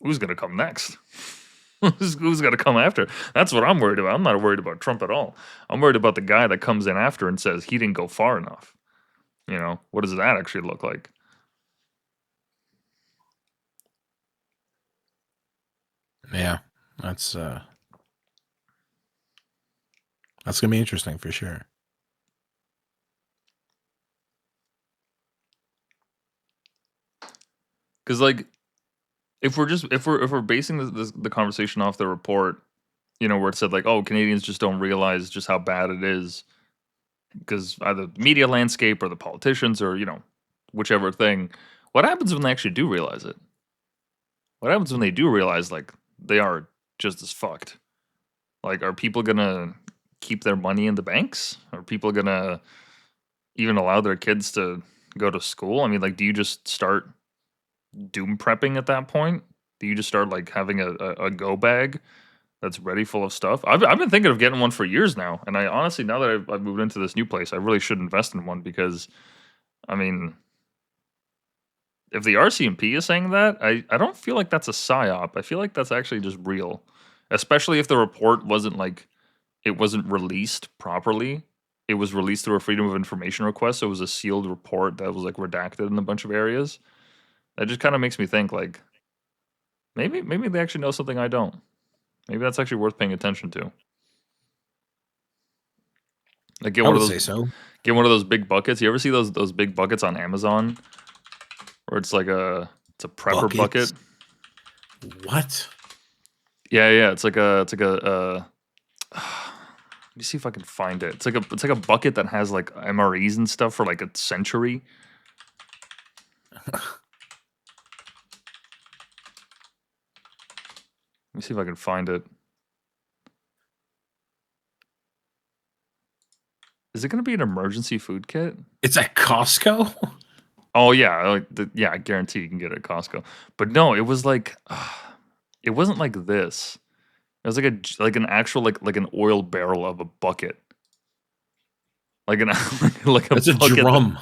who's going to come next? Who's going to come after? That's what I'm worried about. I'm not worried about Trump at all. I'm worried about the guy that comes in after and says he didn't go far enough. What does that actually look like? Yeah, that's gonna be interesting for sure. Because like, if we're basing the conversation off the report, where it said like, oh, Canadians just don't realize just how bad it is, because either the media landscape or the politicians, or whichever thing. What happens when they actually do realize it? What happens when they do realize like they are just as fucked? Like, are people gonna keep their money in the banks? Are people gonna even allow their kids to go to school? I mean, like, do you just start doom prepping at that point? Do you just start like having a go bag that's ready full of stuff? I've been thinking of getting one for years now, and I honestly, now that I've moved into this new place, I really should invest in one, because, I mean, if the RCMP is saying that, I don't feel like that's a psyop. I feel like that's actually just real, especially if the report wasn't like, it wasn't released properly. It was released through a Freedom of Information request, so it was a sealed report that was like redacted in a bunch of areas. That just kind of makes me think like, maybe they actually know something I don't. Maybe that's actually worth paying attention to. Like, I would say so. Get one of those big buckets. You ever see those big buckets on Amazon, where it's like it's a prepper Buckets? bucket? What? Yeah. It's like a let me see if I can find it. It's like a bucket that has like MREs and stuff for like a century. Let me see if I can find it. Is it going to be an emergency food kit? It's at Costco? Oh yeah, yeah, I guarantee you can get it at Costco. But no, it was like it wasn't like this. It was like an actual like an oil barrel of a bucket. Like an like a That's a bucket that, drum.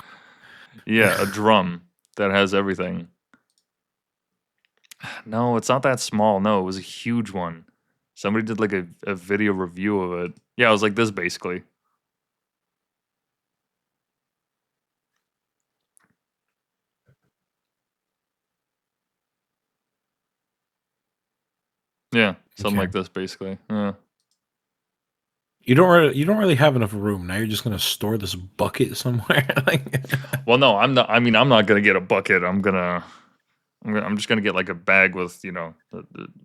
yeah, a drum that has everything. No, it's not that small. No, it was a huge one. Somebody did like a video review of it. Yeah, it was like this basically. Yeah, something Okay. like this basically. Yeah. You don't really have enough room. Now you're just gonna store this bucket somewhere. Like, Well, no, I'm not. I mean, I'm not gonna get a bucket. I'm just gonna get like a bag with the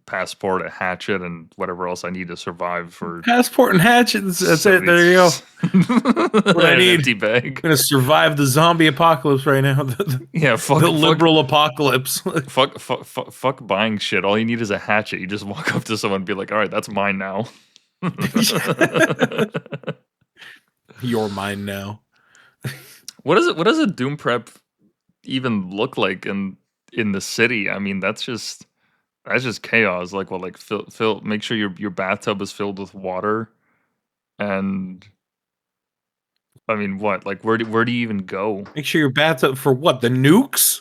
passport, a hatchet, and whatever else I need to survive for passport and hatchets. That's it. 70. There you go. What I An need. empty I'm bag. gonna survive the zombie apocalypse right now. Yeah, The liberal apocalypse. fuck buying shit. All you need is a hatchet. You just walk up to someone and be like, "All right, that's mine now." You're mine now. What is it? What does a doom prep even look like in the city? I mean, that's just chaos. Like, well, like fill make sure your bathtub is filled with water, and I mean, what? Like, where do you even go? Make sure your bathtub for what? The nukes?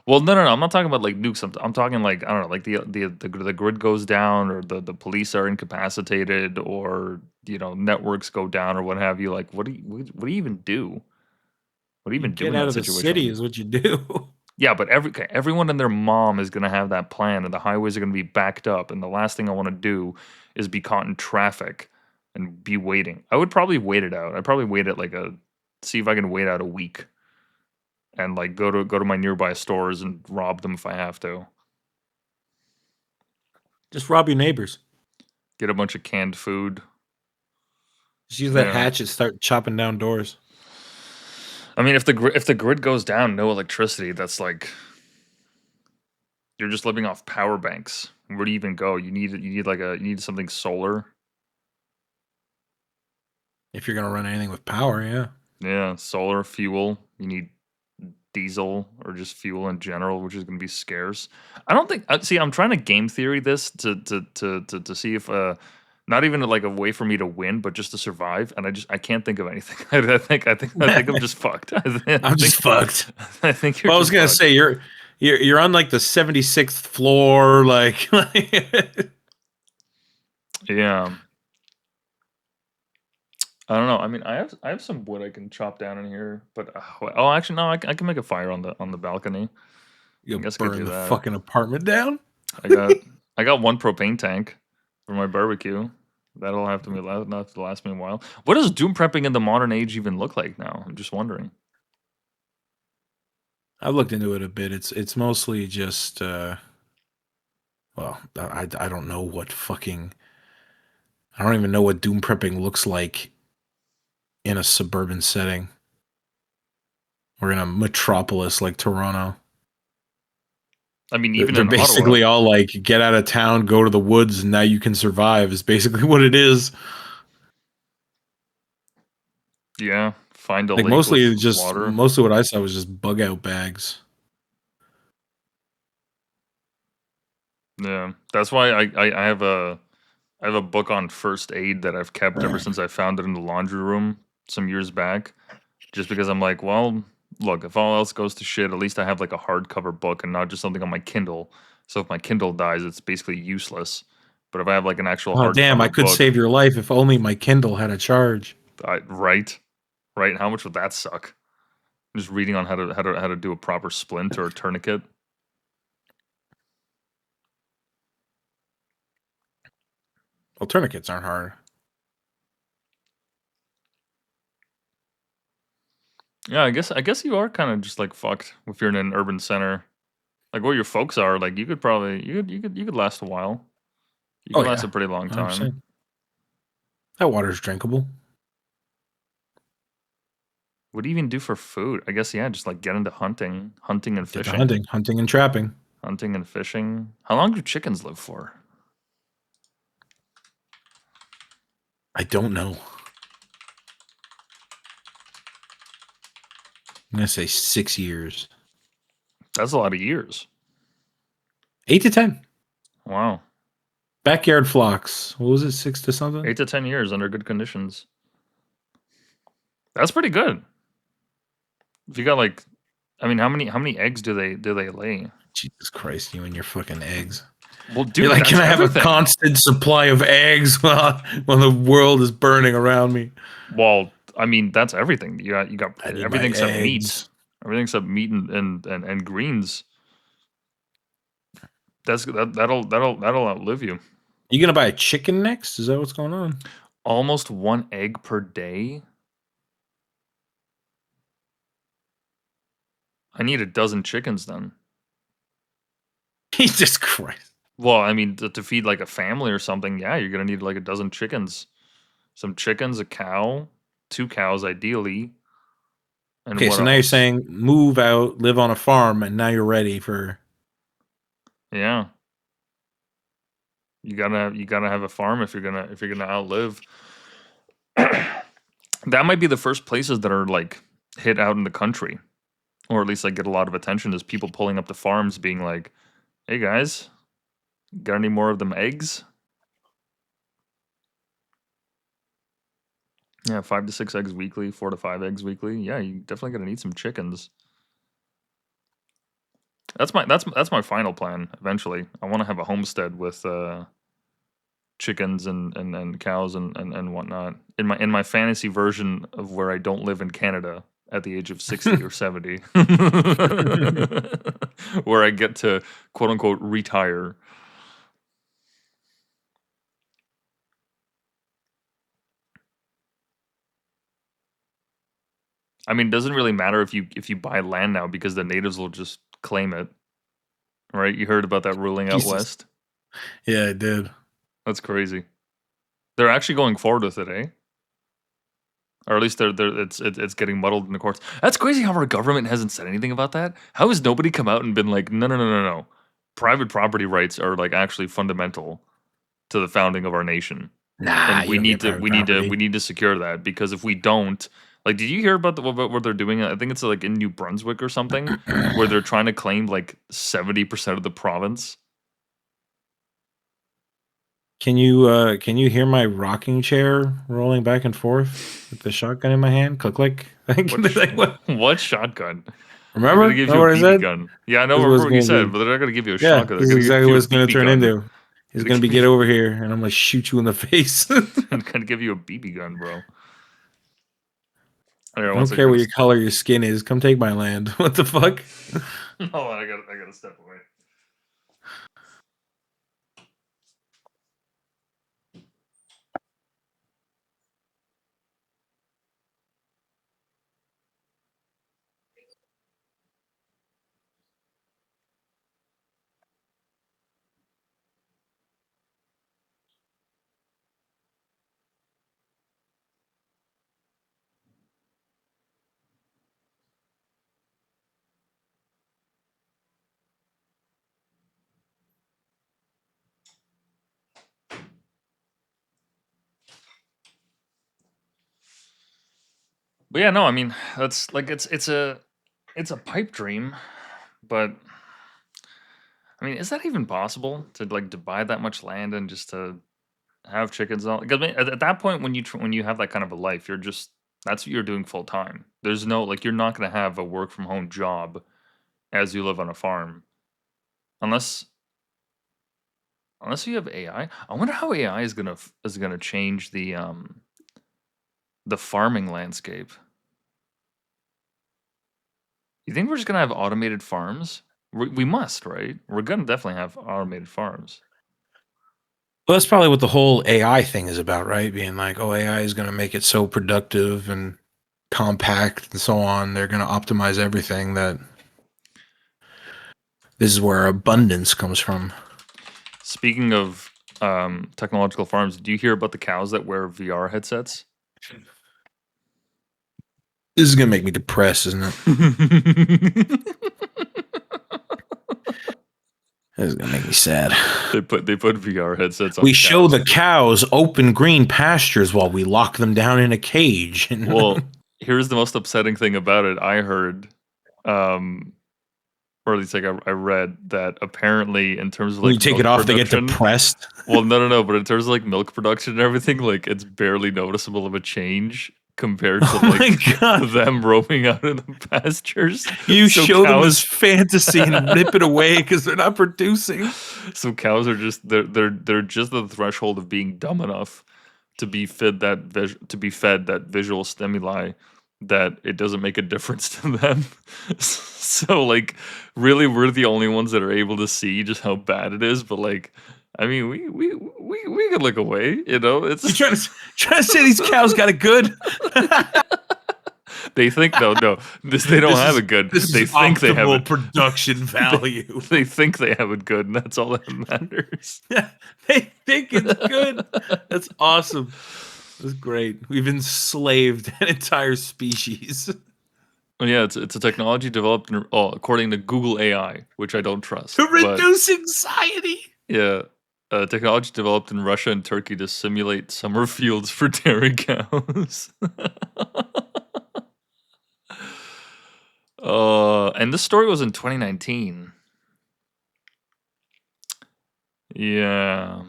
Well, no. I'm not talking about like nukes. I'm talking like I don't know, like the grid goes down, or the police are incapacitated, or networks go down, or what have you. Like, what do you even do? What do you You even do get in out that of the city situation? is what you do. Yeah, but everyone and their mom is gonna have that plan, and the highways are gonna be backed up. And the last thing I want to do is be caught in traffic and be waiting. I would probably wait it out. I'd probably wait it see if I can wait out a week and like go to my nearby stores and rob them if I have to. Just rob your neighbors. Get a bunch of canned food. Just use that Yeah. hatchet. Start chopping down doors. I mean, if the grid goes down, no electricity, that's like you're just living off power banks. Where do you even go? You need something solar. If you're gonna run anything with power, yeah. Yeah, solar fuel. You need diesel or just fuel in general, which is going to be scarce. I don't think. See, I'm trying to game theory this to see if not even like a way for me to win, but just to survive. And I can't think of anything. I think I'm just fucked. I'm just fucked. I think you're Well, I was just gonna fucked. say you're on like the 76th floor, like Yeah. I don't know. I mean, I have some wood I can chop down in here, but actually no, I can make a fire on the balcony. I you guess I could burn do the that. fucking apartment down. I got I got one propane tank for my barbecue. That'll have to be not to last me a while. What does doom prepping in the modern age even look like now? I'm just wondering. I've looked into it a bit. It's mostly just well, I don't know what fucking I don't even know what doom prepping looks like in a suburban setting or in a metropolis like Toronto. I mean, They're even they're in Ottawa. basically all like get out of town, go to the woods, and now you can survive is basically what it is. Yeah, find a Like lake with mostly just water. mostly what I saw was just bug out bags. Yeah, that's why I have a book on first aid that I've kept ever since I found it in the laundry room some years back. Just because I'm like, well, look, if all else goes to shit, at least I have like a hardcover book and not just something on my Kindle. So if my Kindle dies, it's basically useless. But if I have like an actual Oh damn, I hardcover could book, save your life if only my Kindle had a charge. right, right, how much would that suck? Just reading on how to do a proper splint or a tourniquet. Well, tourniquets aren't hard. Yeah, I guess you are kind of just like fucked if you're in an urban center. Like where your folks are, like you could probably you could last a while. You Oh could last yeah, a pretty long time. 100%. That water's drinkable. What do you even do for food? I guess yeah, just like get into hunting and Get to fishing. hunting and trapping. Hunting and fishing. How long do chickens live for? I don't know. I'm gonna say 6 years. That's a lot of years. 8 to 10. Wow. Backyard flocks. What was it? 6 to something? 8 to 10 years under good conditions. That's pretty good. If you got like, I mean, how many eggs do they lay? Jesus Christ, you and your fucking eggs. Well, dude, You're like, that's can I have everything. a constant supply of eggs while the world is burning around me? Well, I mean, that's everything. You got I need everything my except eggs. meat. Everything except meat and greens. That'll outlive you. You gonna buy a chicken next? Is that what's going on? Almost 1 egg per day. I need a dozen chickens then. Jesus Christ. Well, I mean, to feed like a family or something, yeah, you're gonna need like a dozen chickens. Some chickens, a cow, 2 cows ideally. And Okay, what so now you're else? saying move out, live on a farm, and now you're ready for. Yeah. You gotta have a farm if you're gonna outlive. That might be the first places that are like hit out in the country, or at least like get a lot of attention. Is people pulling up the farms, being like, "Hey guys, got any more of them eggs?" Yeah, 5 to 6 eggs weekly, 4 to 5 eggs weekly. Yeah, you definitely gonna need some chickens. That's my final plan. Eventually, I want to have a homestead with chickens and cows and whatnot. In my fantasy version of where I don't live in Canada at the age of 60 or 70, where I get to quote unquote retire. I mean, it doesn't really matter if you buy land now because the natives will just claim it. Right? You heard about that ruling out Jesus. west? Yeah, I did. That's crazy. They're actually going forward with it, eh? Or at least it's getting muddled in the courts. That's crazy how our government hasn't said anything about that. How has nobody come out and been like, no. Private property rights are like actually fundamental to the founding of our nation. Nah, And we need to secure that, because if we don't, like, did you hear about what they're doing? I think it's like in New Brunswick or something, where they're trying to claim like 70% of the province. Can you hear my rocking chair rolling back and forth with the shotgun in my hand? Click click. What shotgun? Remember? They're gonna give you Remember a what I BB said? gun. Yeah, I know This is what it's what you gonna said, be. but they're not gonna give you a Yeah, shotgun. this They're is gonna exactly give what you it's a gonna BB turn gun. into. It's gonna be get over here, and I'm gonna shoot you in the face. I'm gonna give you a BB gun, bro. I don't care what your color your skin is. Come take my land. What the fuck? Hold on, I gotta step away. But yeah, no, I mean, that's like it's a pipe dream, but I mean, is that even possible to like to buy that much land and just to have chickens and all? Because I mean, at that point, when you have that kind of a life, you're just that's what you're doing full time. There's no like you're not gonna have a work from home job as you live on a farm, unless you have AI. I wonder how AI is gonna change the farming landscape. You think we're just gonna have automated farms? We must, right? We're gonna definitely have automated farms. Well, that's probably what the whole AI thing is about, right? Being like, oh, AI is going to make it so productive and compact and so on. They're going to optimize everything. That this is where abundance comes from. Speaking of technological farms, do you hear about the cows that wear VR headsets? This is going to make me depressed, isn't it? This is going to make me sad. They put VR headsets on. We cows. show the cows open green pastures while we lock them down in a cage. Well, here's the most upsetting thing about it. I heard, or at least like I read that apparently in terms of When like you take it milk off, they get production, depressed. well, no, but in terms of like milk production and everything, like it's barely noticeable of a change compared to Oh my like god! them roaming out in the pastures. You So show them as cows, fantasy and rip it away because they're not producing. so cows are just they're just at the threshold of being dumb enough to be fed that visual stimuli that it doesn't make a difference to them. So like really we're the only ones that are able to see just how bad it is, but like I mean we could look away, you know. You It's trying to say these cows got it good? they think no, they don't have it good. This They is think they have optimal it. production value. They think they have it good, and that's all that matters. They think it's good. That's awesome. That's great. We've enslaved an entire species. Well, yeah, it's a technology developed according to Google AI, which I don't trust. To But reduce anxiety. yeah, technology developed in Russia and Turkey to simulate summer fields for dairy cows. And this story was in 2019. Yeah.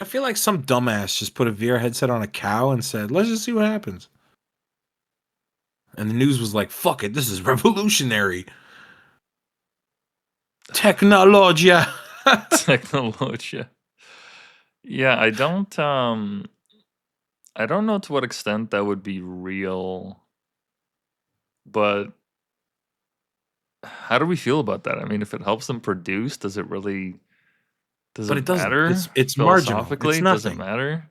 I feel like some dumbass just put a VR headset on a cow and said, let's just see what happens. And the news was like, fuck it, this is revolutionary. Technologia. Technology. Yeah, I don't know to what extent that would be real, but how do we feel about that? I mean, if it helps them produce, does it But it doesn't. matter? It's marginal. Philosophically, It's does it nothing. matter?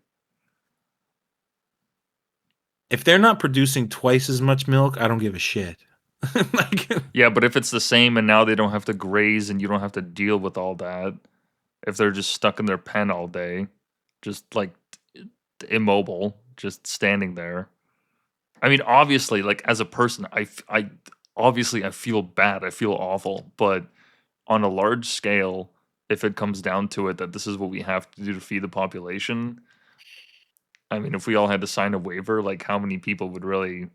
If they're not producing twice as much milk, I don't give a shit. Like, Yeah, but if it's the same and now they don't have to graze and you don't have to deal with all that, if they're just stuck in their pen all day, just like immobile, just standing there. I mean, obviously, like as a person, I obviously I feel bad, I feel awful, but on a large scale, if it comes down to it that this is what we have to do to feed the population, I mean, if we all had to sign a waiver, like how many people would really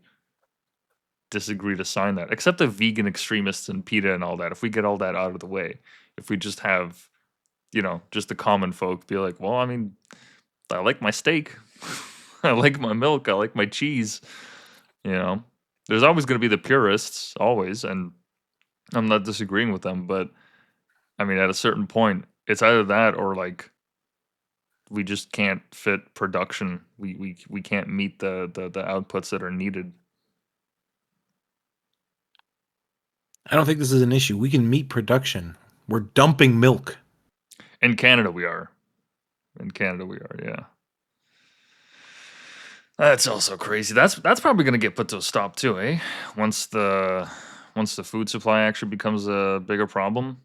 disagree to sign that? Except the vegan extremists and PETA and all that. If we get all that out of the way, if we just have, just the common folk be like, well, I mean, I like my steak. I like my milk. I like my cheese. You know, there's always going to be the purists, always, and I'm not disagreeing with them, but I mean, at a certain point, it's either that or like we just can't fit production. We can't meet the outputs that are needed. I don't think this is an issue. We can meet production. We're dumping milk. In Canada, we are. Yeah. That's also crazy. That's probably going to get put to a stop too, eh? Once the food supply actually becomes a bigger problem,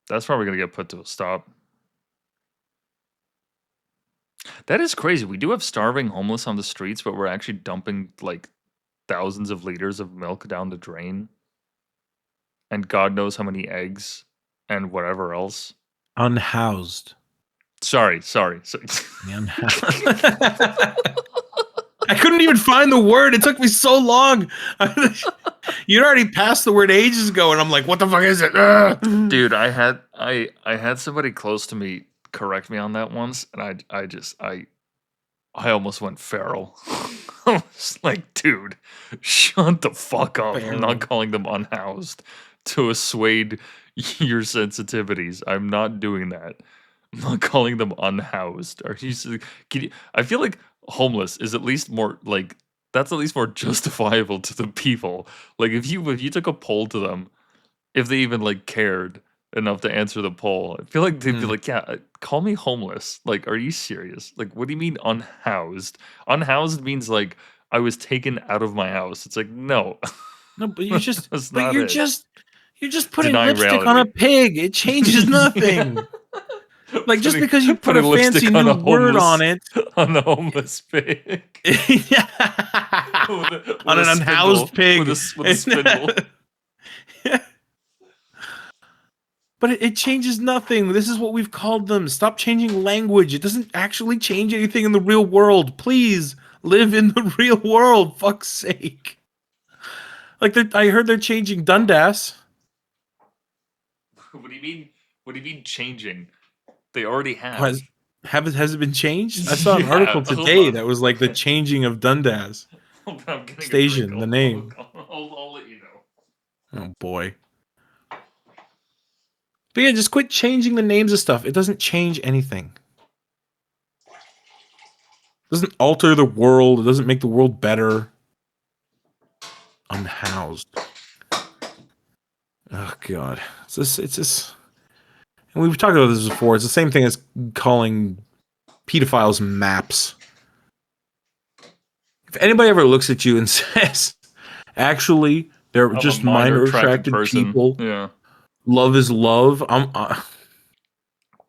that's probably going to get put to a stop. That is crazy. We do have starving homeless on the streets, but we're actually dumping like thousands of liters of milk down the drain, and God knows how many eggs and whatever else. Unhoused. Sorry. Unhoused. I couldn't even find the word. It took me so long. You'd already passed the word ages ago, and I'm like, what the fuck is it? Dude, I had somebody close to me correct me on that once, and I almost went feral. I was like, dude, shut the fuck up. I'm not calling them unhoused to assuade your sensitivities. I'm not doing that. I'm not calling them unhoused. I feel like homeless is at least more like that's at least more justifiable to the people. Like if you took a poll to them, if they even like cared enough to answer the poll, I feel like they'd be like, yeah, call me homeless. Like, are you serious? Like, what do you mean unhoused? Unhoused means like I was taken out of my house. It's like, no. No, but you just That's but not you're it. just putting Deny lipstick on a reality. pig. It changes nothing. Like just Putting- because you put a putting lipstick fancy on new a word homeless- on it. On a homeless pig. With On a an unhoused spindle. pig. With a spindle. But it changes nothing. This is what we've called them. Stop changing language. It doesn't actually change anything in the real world. Please, live in the real world. Fuck's sake! Like I heard they're changing Dundas. What do you mean? What do you mean changing? They already Has have. has it been changed? I saw an article Hold today on. that was like the changing of Dundas Hold on, I'm getting a drink. station. The name. I'll let you know. Oh boy. But yeah, just quit changing the names of stuff. It doesn't change anything. It doesn't alter the world. It doesn't make the world better. Unhoused. Oh god. It's just and we've talked about this before. It's the same thing as calling pedophiles maps. If anybody ever looks at you and says, actually, they're I'm a just minor minor attracted attracted person. people. Yeah. Love is love. I'm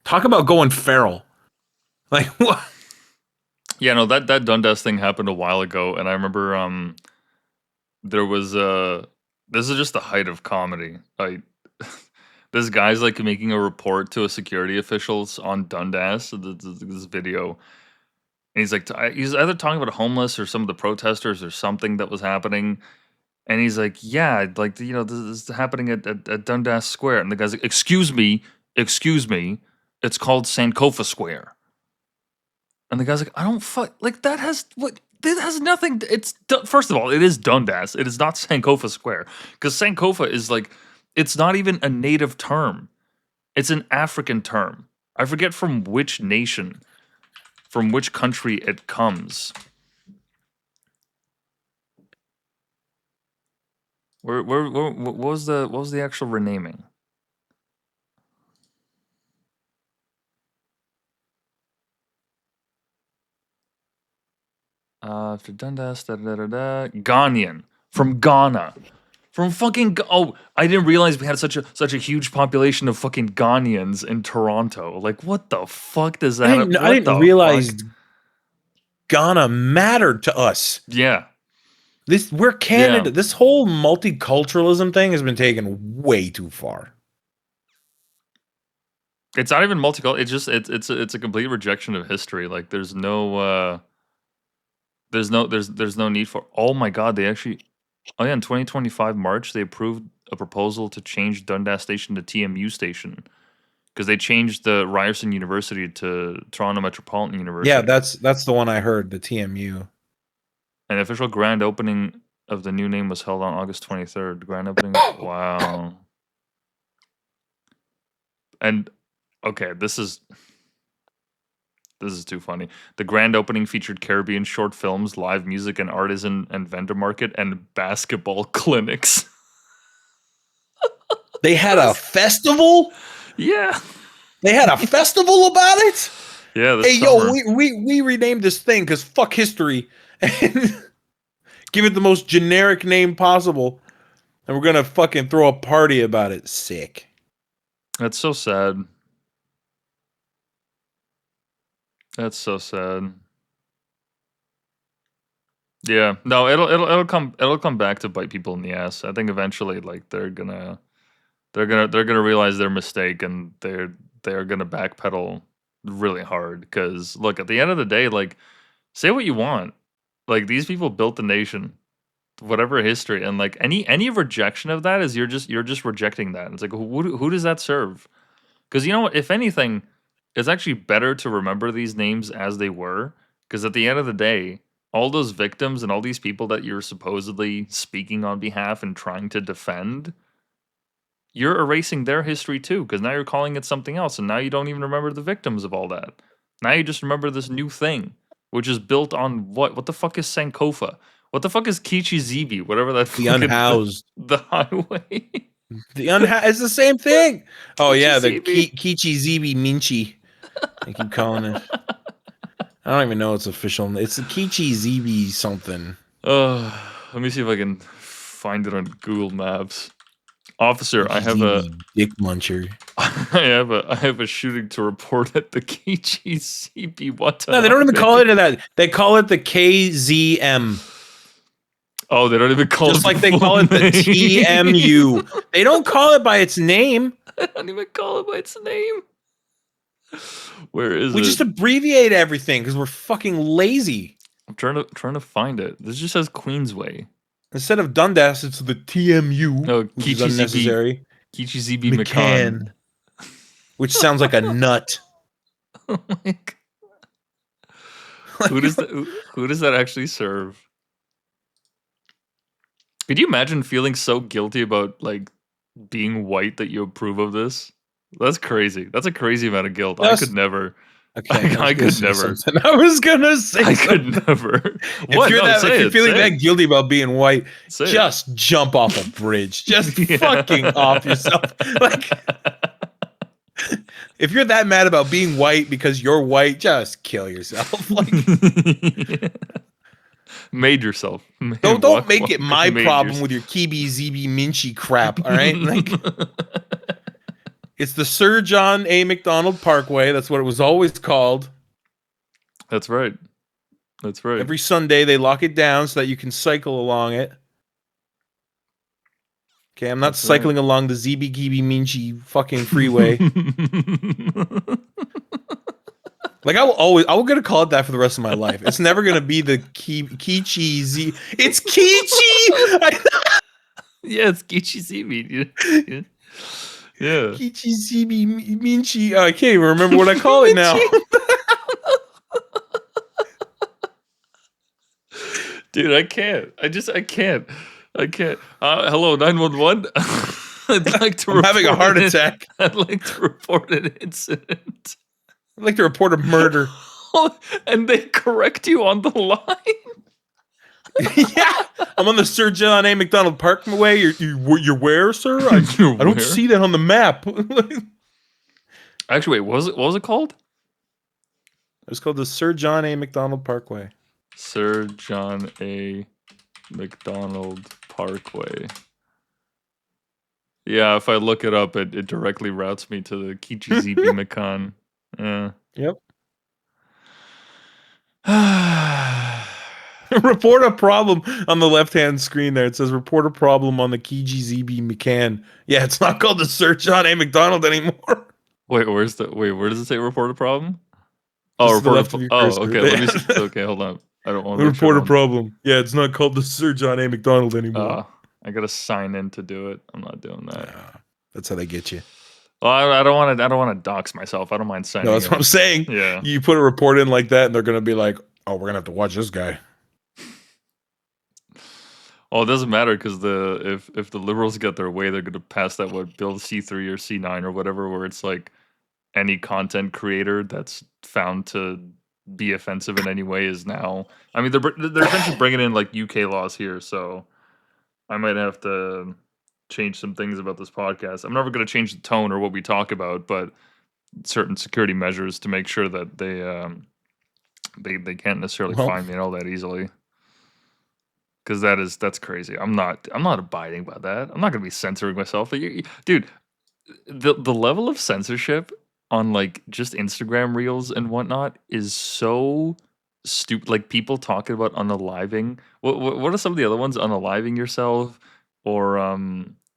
talk about going feral. Like what? Yeah, no, that Dundas thing happened a while ago, and I remember there was this is just the height of comedy. Like this guy's like making a report to a security officials on Dundas. This video, and he's like, he's either talking about homeless or some of the protesters or something that was happening. And he's like, yeah, like, this is happening at Dundas Square. And the guy's like, excuse me, it's called Sankofa Square. And the guy's like, I don't like that has nothing. First of all, it is Dundas. It is not Sankofa Square. Because Sankofa is like, it's not even a native term. It's an African term. I forget from which nation, from which country it comes. What was the actual renaming? After Dundas, Ghanaian from Ghana, from fucking I didn't realize we had such a huge population of fucking Ghanaians in Toronto. Like, what the fuck does that? I didn't realize Ghana mattered to us. Yeah. We're Canada. Yeah. This whole multiculturalism thing has been taken way too far. It's not even multicultural. It's just it's a complete rejection of history. Like there's no need for. Oh my god, they actually. Oh yeah, in 2025 March they approved a proposal to change Dundas Station to TMU Station because they changed the Ryerson University to Toronto Metropolitan University. Yeah, that's the one I heard, the TMU. An official grand opening of the new name was held on August 23rd. Grand opening. Wow. And okay, this is too funny. The grand opening featured Caribbean short films, live music, and artisan and vendor market, and basketball clinics. They had a festival? Yeah. They had a festival about it? Yeah. Hey, yo, we renamed this thing because fuck history. And give it the most generic name possible. And we're going to fucking throw a party about it. Sick. That's so sad. That's so sad. Yeah, no, it'll come back to bite people in the ass. I think eventually, like they're gonna realize their mistake and they're gonna backpedal really hard. Because look, at the end of the day, like say what you want, like these people built the nation, whatever history, and like any rejection of that is you're just rejecting that. It's like who does that serve? Because you know what, if anything, it's actually better to remember these names as they were. Because at the end of the day, all those victims and all these people that you're supposedly speaking on behalf and trying to defend, you're erasing their history too, because now you're calling it something else, and now you don't even remember the victims of all that. Now you just remember this new thing, which is built on what? What the fuck is Sankofa? What the fuck is Kichizibi? Whatever that The unhoused. The highway. It's the same thing. Oh yeah, the Kichizibi. Kichizibi Minchi. I keep calling it. I don't even know its official name. It's the Kichizibi something. Let me see if I can find it on Google Maps. Officer, I have a dick muncher. I have a shooting to report at the Kichizibi. What? No, they don't even call it that. They call it the KZM. Oh, they don't even call it just like they call it the TMU. They don't call it by its name. They don't even call it by its name. Where is it? We just abbreviate everything because we're fucking lazy. I'm trying to find it. This just says Queensway. Instead of Dundas, it's the TMU, No, which is Kichi ZB unnecessary. Kichi ZB McCann, McCann. which sounds like a nut. Oh my God. Who does that actually serve? Could you imagine feeling so guilty about like being white that you approve of this? That's crazy. That's a crazy amount of guilt. I could never. Okay, I could never. I was gonna say I something. could never. If What? you're No, that, say if you're it, feeling say that it. guilty about being white, Say it. just jump off a bridge. Just Yeah. fucking off yourself. Like, if you're that mad about being white because you're white, just kill yourself. Like, Made yourself. don't make it my made problem yourself. with your Kibi ZB Minchi crap. All right, like, it's the Sir John A. Macdonald Parkway. That's what it was always called. That's right. That's right. Every Sunday they lock it down so that you can cycle along it. Okay, I'm not That's cycling along the ZB Kibi Minchi fucking freeway. Like, I will gonna call it that for the rest of my life. It's never gonna be the Kichi Z. It's Kichi. Yeah, it's Kichi ZB. Yeah. Kichi ZB Minchi. I can't even remember what I call it now. Dude, I can't. I can't. Hello, 911. I'd like to I'm having a heart attack. I'd like to report an incident. I'd like to report a murder. And they correct you on the line. Yeah, I'm on the Sir John A. Macdonald Parkway. You're where, sir? I don't see that on the map. Actually, wait, what was it called? It was called the Sir John A. Macdonald Parkway. Sir John A. Macdonald Parkway. Yeah, if I look it up, it directly routes me to the Kichi ZB McCann. Yeah. Yep. Report a problem on the left-hand screen there. It says report a problem on the Kichi ZB McCann. Yeah, it's not called the Sir John A. Macdonald anymore. Wait, where does it say report a problem? Just Oh, to the left of your cursor. okay. Let me see. Okay, hold on. I don't want to Report a problem. Yeah, it's not called the Sir John A. Macdonald anymore. I gotta sign in to do it. I'm not doing that. That's how they get you. Well, I don't want to dox myself. I don't mind signing. No, that's what I'm saying. Yeah. You put a report in like that, and they're gonna be like, "Oh, we're gonna have to watch this guy." Well, it doesn't matter because if the liberals get their way, they're gonna pass that Bill C3 or C9 or whatever, where it's like any content creator that's found to be offensive in any way is now. I mean, they're essentially bringing in like UK laws here, so I might have to change some things about this podcast. I'm never going to change the tone or what we talk about, but certain security measures to make sure that they can't necessarily find me all that easily. Because that's crazy. I'm not abiding by that. I'm not going to be censoring myself. Dude, the level of censorship on like just Instagram reels and whatnot is so stupid. Like people talking about unaliving. What are some of the other ones? Unaliving yourself or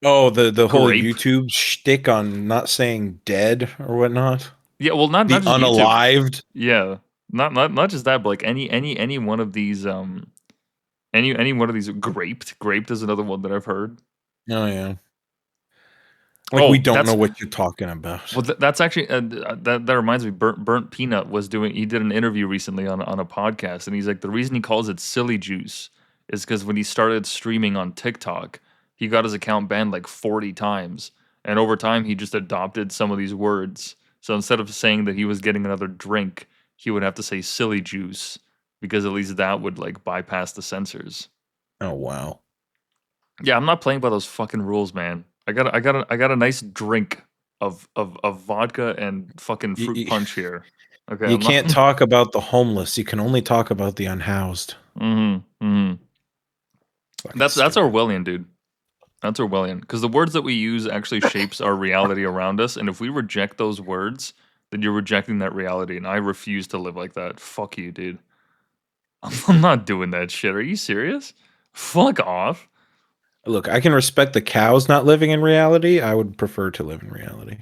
Oh, the whole Grape. YouTube shtick on not saying dead or whatnot. yeah, well not The just YouTube. unalived. Yeah, not just that, but like any one of these any one of these graped is another one that I've heard. Oh yeah. Like we don't know what you're talking about. Well, that's actually that reminds me. Burnt Peanut he did an interview recently on a podcast, and he's like, the reason he calls it silly juice is because when he started streaming on TikTok, he got his account banned like 40 times, and over time he just adopted some of these words. So instead of saying that he was getting another drink, he would have to say silly juice because at least that would like bypass the censors. Oh wow. Yeah, I'm not playing by those fucking rules, man. I got a nice drink of vodka and fucking fruit punch here. Okay, You can't talk about the homeless. You can only talk about the unhoused. That's Orwellian, dude. That's Orwellian. Because the words that we use actually shapes our reality around us, and if we reject those words, then you're rejecting that reality. And I refuse to live like that. Fuck you, dude. I'm not doing that shit. Are you serious? Fuck off. Look, I can respect the cows not living in reality. I would prefer to live in reality.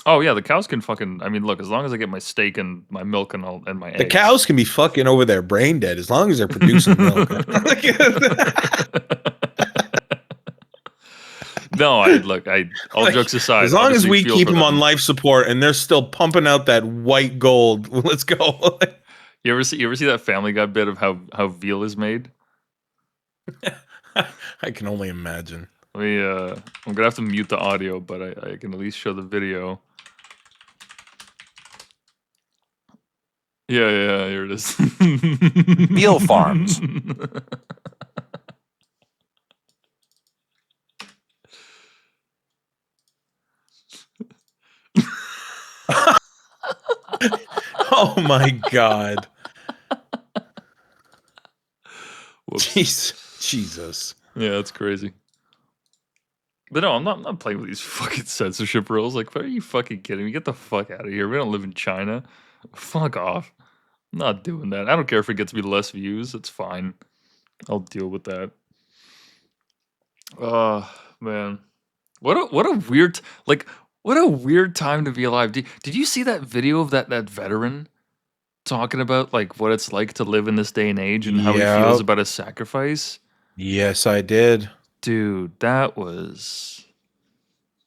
Oh yeah, the cows can fucking. I mean, look, as long as I get my steak and my milk and all and my The eggs. cows can be fucking over there brain dead as long as they're producing milk. No, I look. All Like, jokes aside, as long as obviously we feel keep for them on them. life support and they're still pumping out that white gold, let's go. You ever see that Family Guy bit of how veal is made? I can only imagine. I'm gonna have to mute the audio, but I can at least show the video. Yeah, here it is. Veal farms. Oh my god. Whoops. Jesus. Yeah, that's crazy. But no, I'm not playing with these fucking censorship rules. Like, are you fucking kidding me? Get the fuck out of here. We don't live in China. Fuck off. I'm not doing that. I don't care if it gets me less views. It's fine. I'll deal with that. Oh man, what a weird what a weird time to be alive. Did you see that video of that veteran talking about like what it's like to live in this day and age and how he feels Yep. about his sacrifice? Yes, I did. Dude, that was.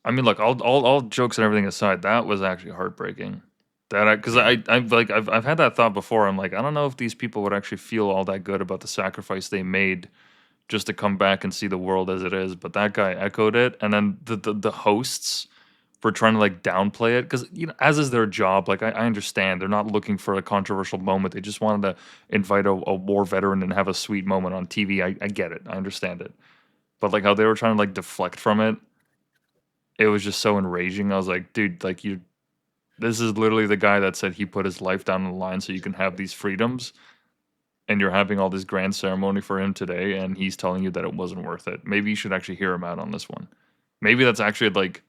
I mean, look, all jokes and everything aside, that was actually heartbreaking. Because I've had that thought before. I'm like, I don't know if these people would actually feel all that good about the sacrifice they made just to come back and see the world as it is. But that guy echoed it, and then the hosts were trying to like downplay it because as is their job. Like I understand they're not looking for a controversial moment. They just wanted to invite a war veteran and have a sweet moment on TV. I get it. I understand it. But like how they were trying to like deflect from it, it was just so enraging. I was like, dude, like this is literally the guy that said he put his life down on the line so you can have these freedoms, and you're having all this grand ceremony for him today, and he's telling you that it wasn't worth it. Maybe you should actually hear him out on this one. Maybe that's actually like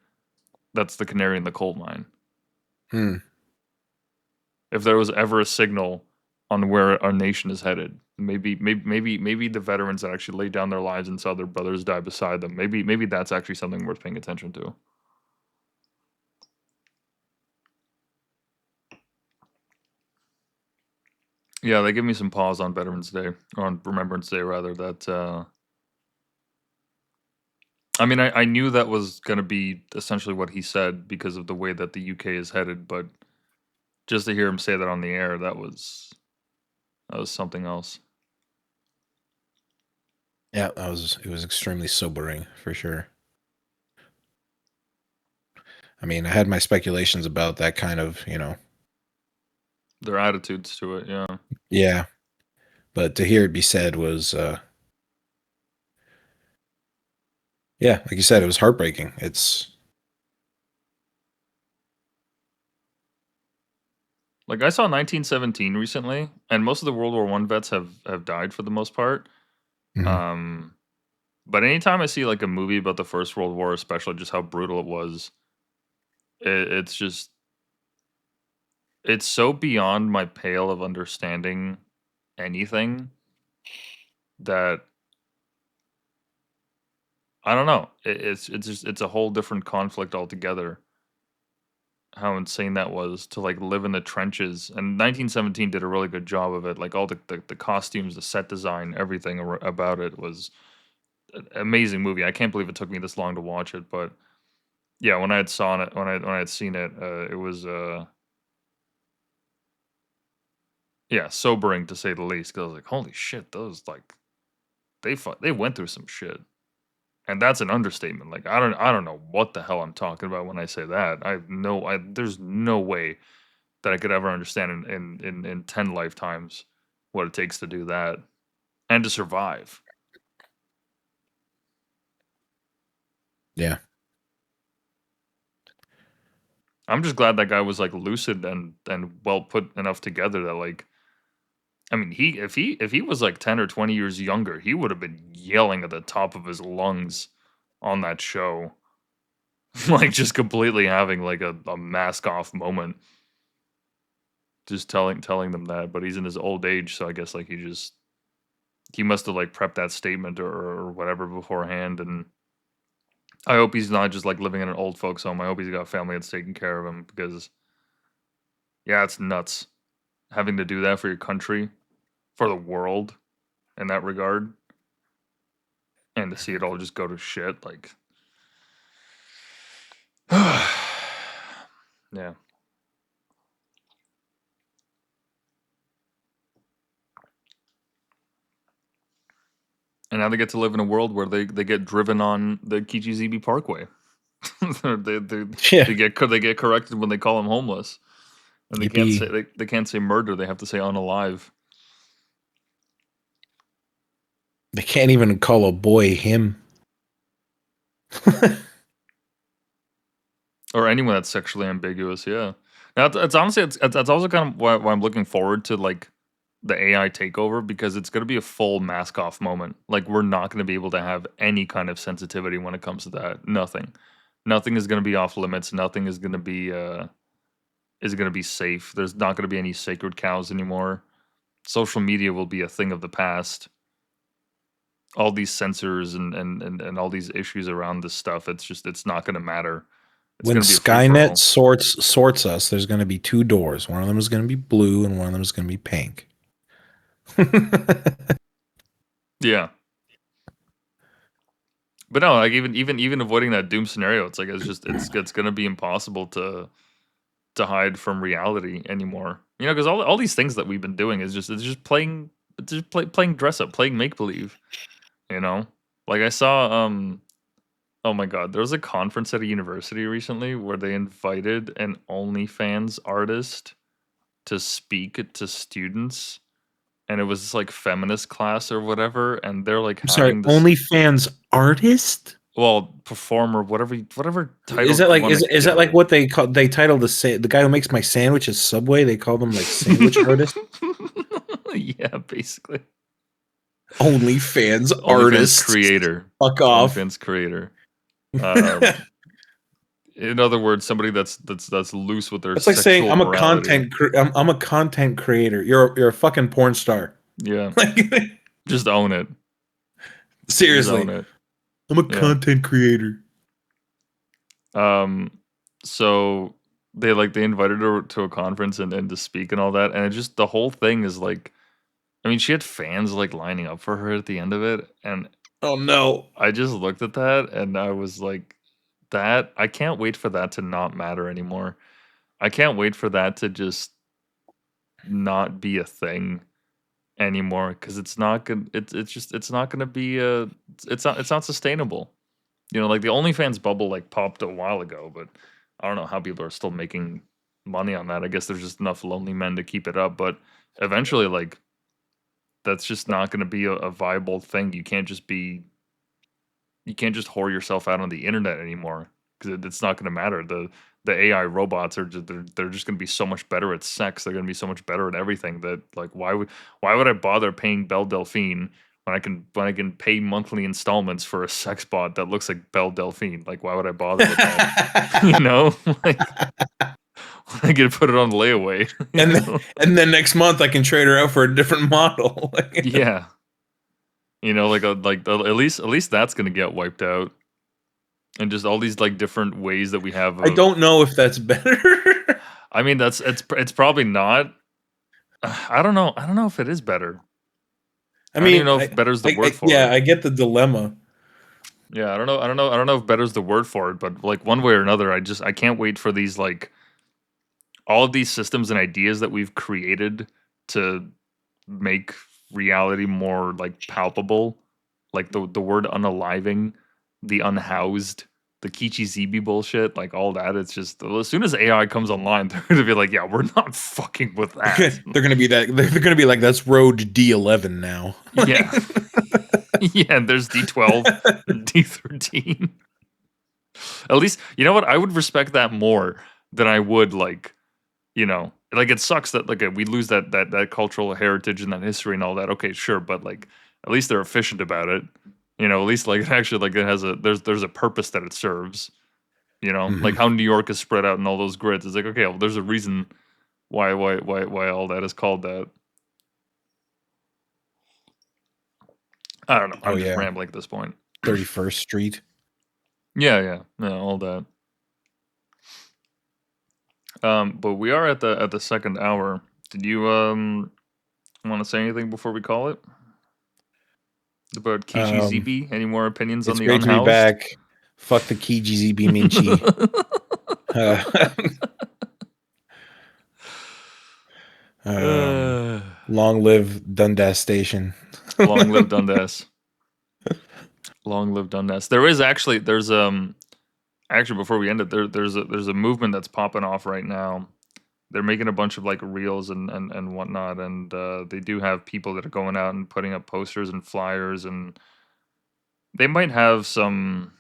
that's the canary in the coal mine. Hmm. If there was ever a signal on where our nation is headed, maybe the veterans that actually laid down their lives and saw their brothers die beside them, maybe that's actually something worth paying attention to. Yeah, they give me some pause on Veterans Day, or on Remembrance Day rather. I mean, I knew that was going to be essentially what he said because of the way that the UK is headed, but just to hear him say that on the air, that was something else. Yeah, it was extremely sobering for sure. I mean, I had my speculations about that kind of, Their attitudes to it, yeah. yeah. But to hear it be said was yeah, like you said, it was heartbreaking. It's Like I saw 1917 recently, and most of the World War One vets have died for the most part. Mhm. But anytime I see like a movie about the First World War, especially just how brutal it was, it's just it's so beyond my pale of understanding anything that I don't know. It's a whole different conflict altogether. How insane that was to like live in the trenches. And 1917 did a really good job of it. Like all the costumes, the set design, everything about it was an amazing movie. I can't believe it took me this long to watch it, but yeah, when I had saw it, when I had seen it, it was yeah, sobering to say the least. Because I was like, holy shit, those like they went through some shit. And that's an understatement. Like I don't know what the hell I'm talking about when I say that. There's no way that I could ever understand in 10 lifetimes what it takes to do that and to survive. yeah. I'm just glad that guy was like lucid and well put enough together that like I mean if he was like 10 or 20 years younger, he would have been yelling at the top of his lungs on that show. Like just completely having like a mask off moment. Just telling them that, but he's in his old age, so I guess like he must have like prepped that statement or whatever beforehand, and I hope he's not just like living in an old folks home. I hope he's got a family that's taking care of him because, yeah, it's nuts having to do that for your country, for the world, in that regard, and to see it all just go to shit. Like, yeah. And now they get to live in a world where they get driven on the Kichizibi Parkway. Yeah. They get corrected when they call them homeless, and Yippee. they can't say murder. They have to say unalive. They can't even call a boy him. Or anyone that's sexually ambiguous. Yeah, now it's honestly it's also kind of why I'm looking forward to like the AI takeover, because it's going to be a full mask off moment. Like, we're not going to be able to have any kind of sensitivity when it comes to that. Nothing is going to be off limits. Nothing is going to be safe. There's not going to be any sacred cows anymore. Social media will be a thing of the past. All these censors and all these issues around this stuff, it's not going to matter. It's When going to be a free for Skynet all. sorts us, there's going to be two doors. One of them is going to be blue, and one of them is going to be pink. Yeah. But no, like even avoiding that doom scenario, it's like it's gonna be impossible to hide from reality anymore. You know, because all these things that we've been doing is just playing dress up, playing make believe. You know, like I saw oh my god, there was a conference at a university recently where they invited an OnlyFans artist to speak to students, and it was like feminist class or whatever, and they're like I'm sorry, having this, OnlyFans artist? well, performer, whatever Is title that you like want to is give that like it. what they title the guy who makes my sandwiches Subway? They call them like sandwich artist. Yeah, basically. OnlyFans OnlyFans artist. creator. Fuck off. OnlyFans creator. Um, in other words, somebody that's loose with their It's like saying sexual morality. I'm a content creator. You're a fucking porn star. Yeah, Like, just own it. Just own seriously, it. I'm a Yeah. content creator. So they invited her to a conference and to speak and all that, and it just, the whole thing is like, I mean, she had fans like lining up for her at the end of it, and Oh no. I just looked at that and I was like, that, I can't wait for that to not matter anymore. I can't wait for that to just not be a thing anymore, because it's not good. It's not going to be it's not sustainable. You know, like the OnlyFans bubble like popped a while ago, but I don't know how people are still making money on that. I guess there's just enough lonely men to keep it up, but eventually, like, that's just not going to be a viable thing. You can't just whore yourself out on the internet anymore, because it's not going to matter. The AI robots are just, they're just going to be so much better at sex. They're going to be so much better at everything that, like, why would I bother paying Belle Delphine when I can pay monthly installments for a sex bot that looks like Belle Delphine? Like, why would I bother with that? You know, like, I can put it on layaway. you and know? then next month I can trade her out for a different model. Yeah, you know, at least that's going to get wiped out. And just all these like different ways that we have I of, don't know if that's better. I mean, it's probably not. I don't know. I don't know if it is better. I I don't even mean, know if better's the word for yeah, it. I get the dilemma. Yeah, I don't know. I don't know if better's the word for it, but like one way or another, I can't wait for these, like, all of these systems and ideas that we've created to make reality more like palpable, like the word unaliving, the unhoused, the Kichi bullshit, like all that. It's just, as soon as AI comes online, they're gonna be like, yeah, we're not fucking with that. They're gonna be they're gonna be like, that's road D11 now. Yeah, yeah. And there's D12 and D13. At least, you know what? I would respect that more than I would, like, you know, like, it sucks that, like, we lose that cultural heritage and that history and all that. Okay, sure, but like, at least they're efficient about it. You know, at least, like, it actually, like, it has there's a purpose that it serves. You know, like Mhm. how New York is spread out in all those grids. It's like, okay, well, there's a reason why all that is called that. I don't know. Oh I'm just yeah, rambling at this point. 31st Street. Yeah, all that. But we are at the second hour. Did you want to say anything before we call it about Kichi Um, ZB? Any more opinions on it's the great to be unhoused? back. Fuck the KGZB Minchi. Long live Dundas Station. Long live Dundas. Long live Dundas. There's actually before we end it, there's a movement that's popping off right now. They're making a bunch of like reels and whatnot, and they do have people that are going out and putting up posters and flyers, and they might have some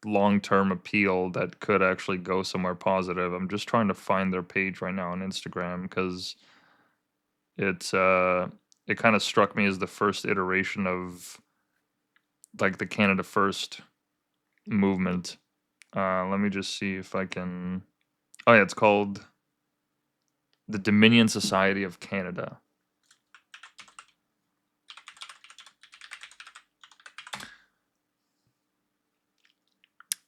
long-term appeal that could actually go somewhere positive. I'm just trying to find their page right now on Instagram because it's it kind of struck me as the first iteration of like the Canada First movement. Let me just see if I can. Oh yeah, it's called the Dominion Society of Canada.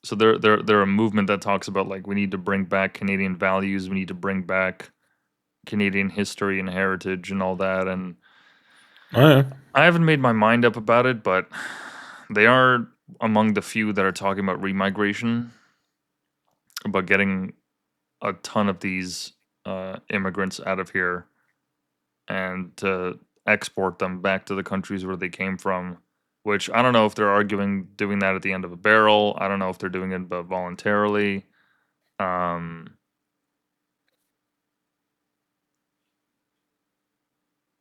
So they're a movement that talks about like we need to bring back Canadian values, we need to bring back Canadian history and heritage and all that. And I haven't made my mind up about it, but they are among the few that are talking about remigration, about getting a ton of these immigrants out of here and to export them back to the countries where they came from. Which I don't know if they're arguing doing that at the end of a barrel. I don't know if they're doing it voluntarily. Um,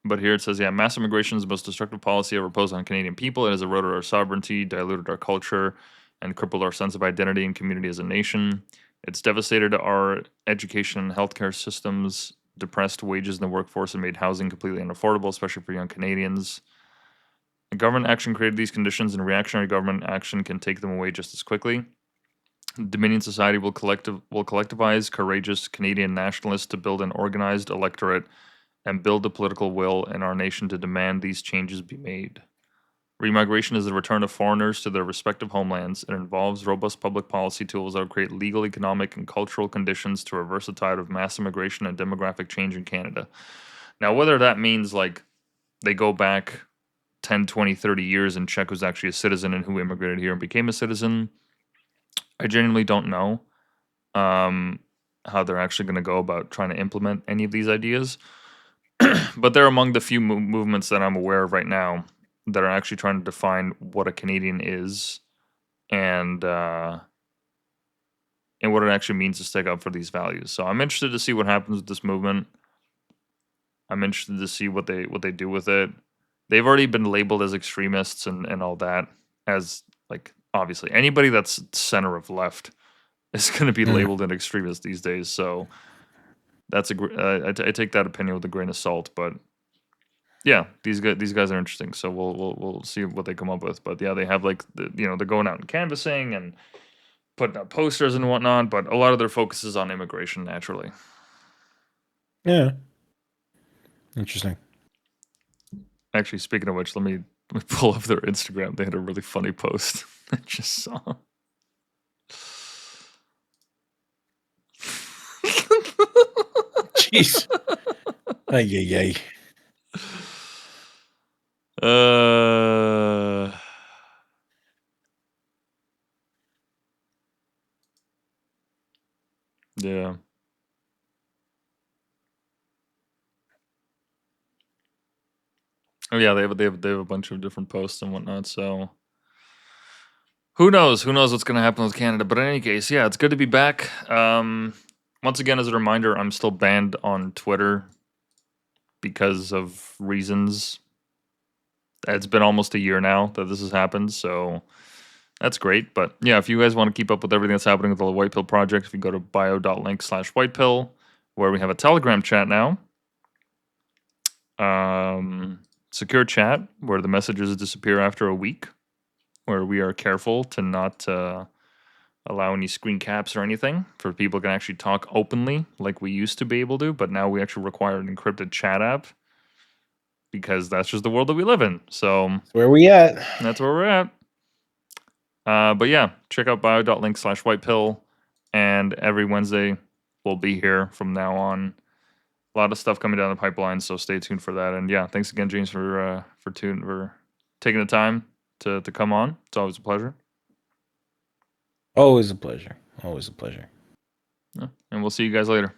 But here it says, yeah, mass immigration is the most destructive policy ever imposed on Canadian people. It has eroded our sovereignty, diluted our culture, and crippled our sense of identity and community as a nation. It's devastated our education and healthcare systems, depressed wages in the workforce, and made housing completely unaffordable, especially for young Canadians. Government action created these conditions, and reactionary government action can take them away just as quickly. Dominion Society will collectivize courageous Canadian nationalists to build an organized electorate and build the political will in our nation to demand these changes be made. Remigration is the return of foreigners to their respective homelands. It involves robust public policy tools that will create legal, economic, and cultural conditions to reverse the tide of mass immigration and demographic change in Canada. Now, whether that means like they go back 10, 20, 30 years and check who's actually a citizen and who immigrated here and became a citizen, I genuinely don't know how they're actually going to go about trying to implement any of these ideas. But they're among the few movements that I'm aware of right now that are actually trying to define what a Canadian is and what it actually means to stick up for these values. So I'm interested to see what happens with this movement. I'm interested to see what they do with it. They've already been labeled as extremists and all that, as like obviously anybody that's center of left is going to be labeled an extremist these days. So that's I take that opinion with a grain of salt, but yeah, these guys are interesting. So we'll see what they come up with. But yeah, they have like they're going out and canvassing and putting up posters and whatnot. But a lot of their focus is on immigration, naturally. Yeah. Interesting. Actually, speaking of which, let me pull up their Instagram. They had a really funny post I just saw. Jeez. Ay. Yeah. Oh yeah, they have a bunch of different posts and whatnot. So who knows? Who knows what's going to happen with Canada? But in any case, yeah, it's good to be back. Once again, as a reminder, I'm still banned on Twitter because of reasons. It's been almost a year now that this has happened, so that's great. But yeah, if you guys want to keep up with everything that's happening with the White Pill Project, if you go to bio.link/whitepill, where we have a Telegram chat now. Secure chat, where the messages disappear after a week, where we are careful to not allow any screen caps or anything, for people can actually talk openly like we used to be able to, but now we actually require an encrypted chat app because that's just the world that we live in. So Where we at? that's where we're at. But yeah, check out bio.link/whitepill, and every Wednesday we'll be here from now on. A lot of stuff coming down the pipeline, so stay tuned for that. And yeah, thanks again, James, for taking the time to come on. It's always a pleasure. Always a pleasure. Always a pleasure. Yeah. And we'll see you guys later.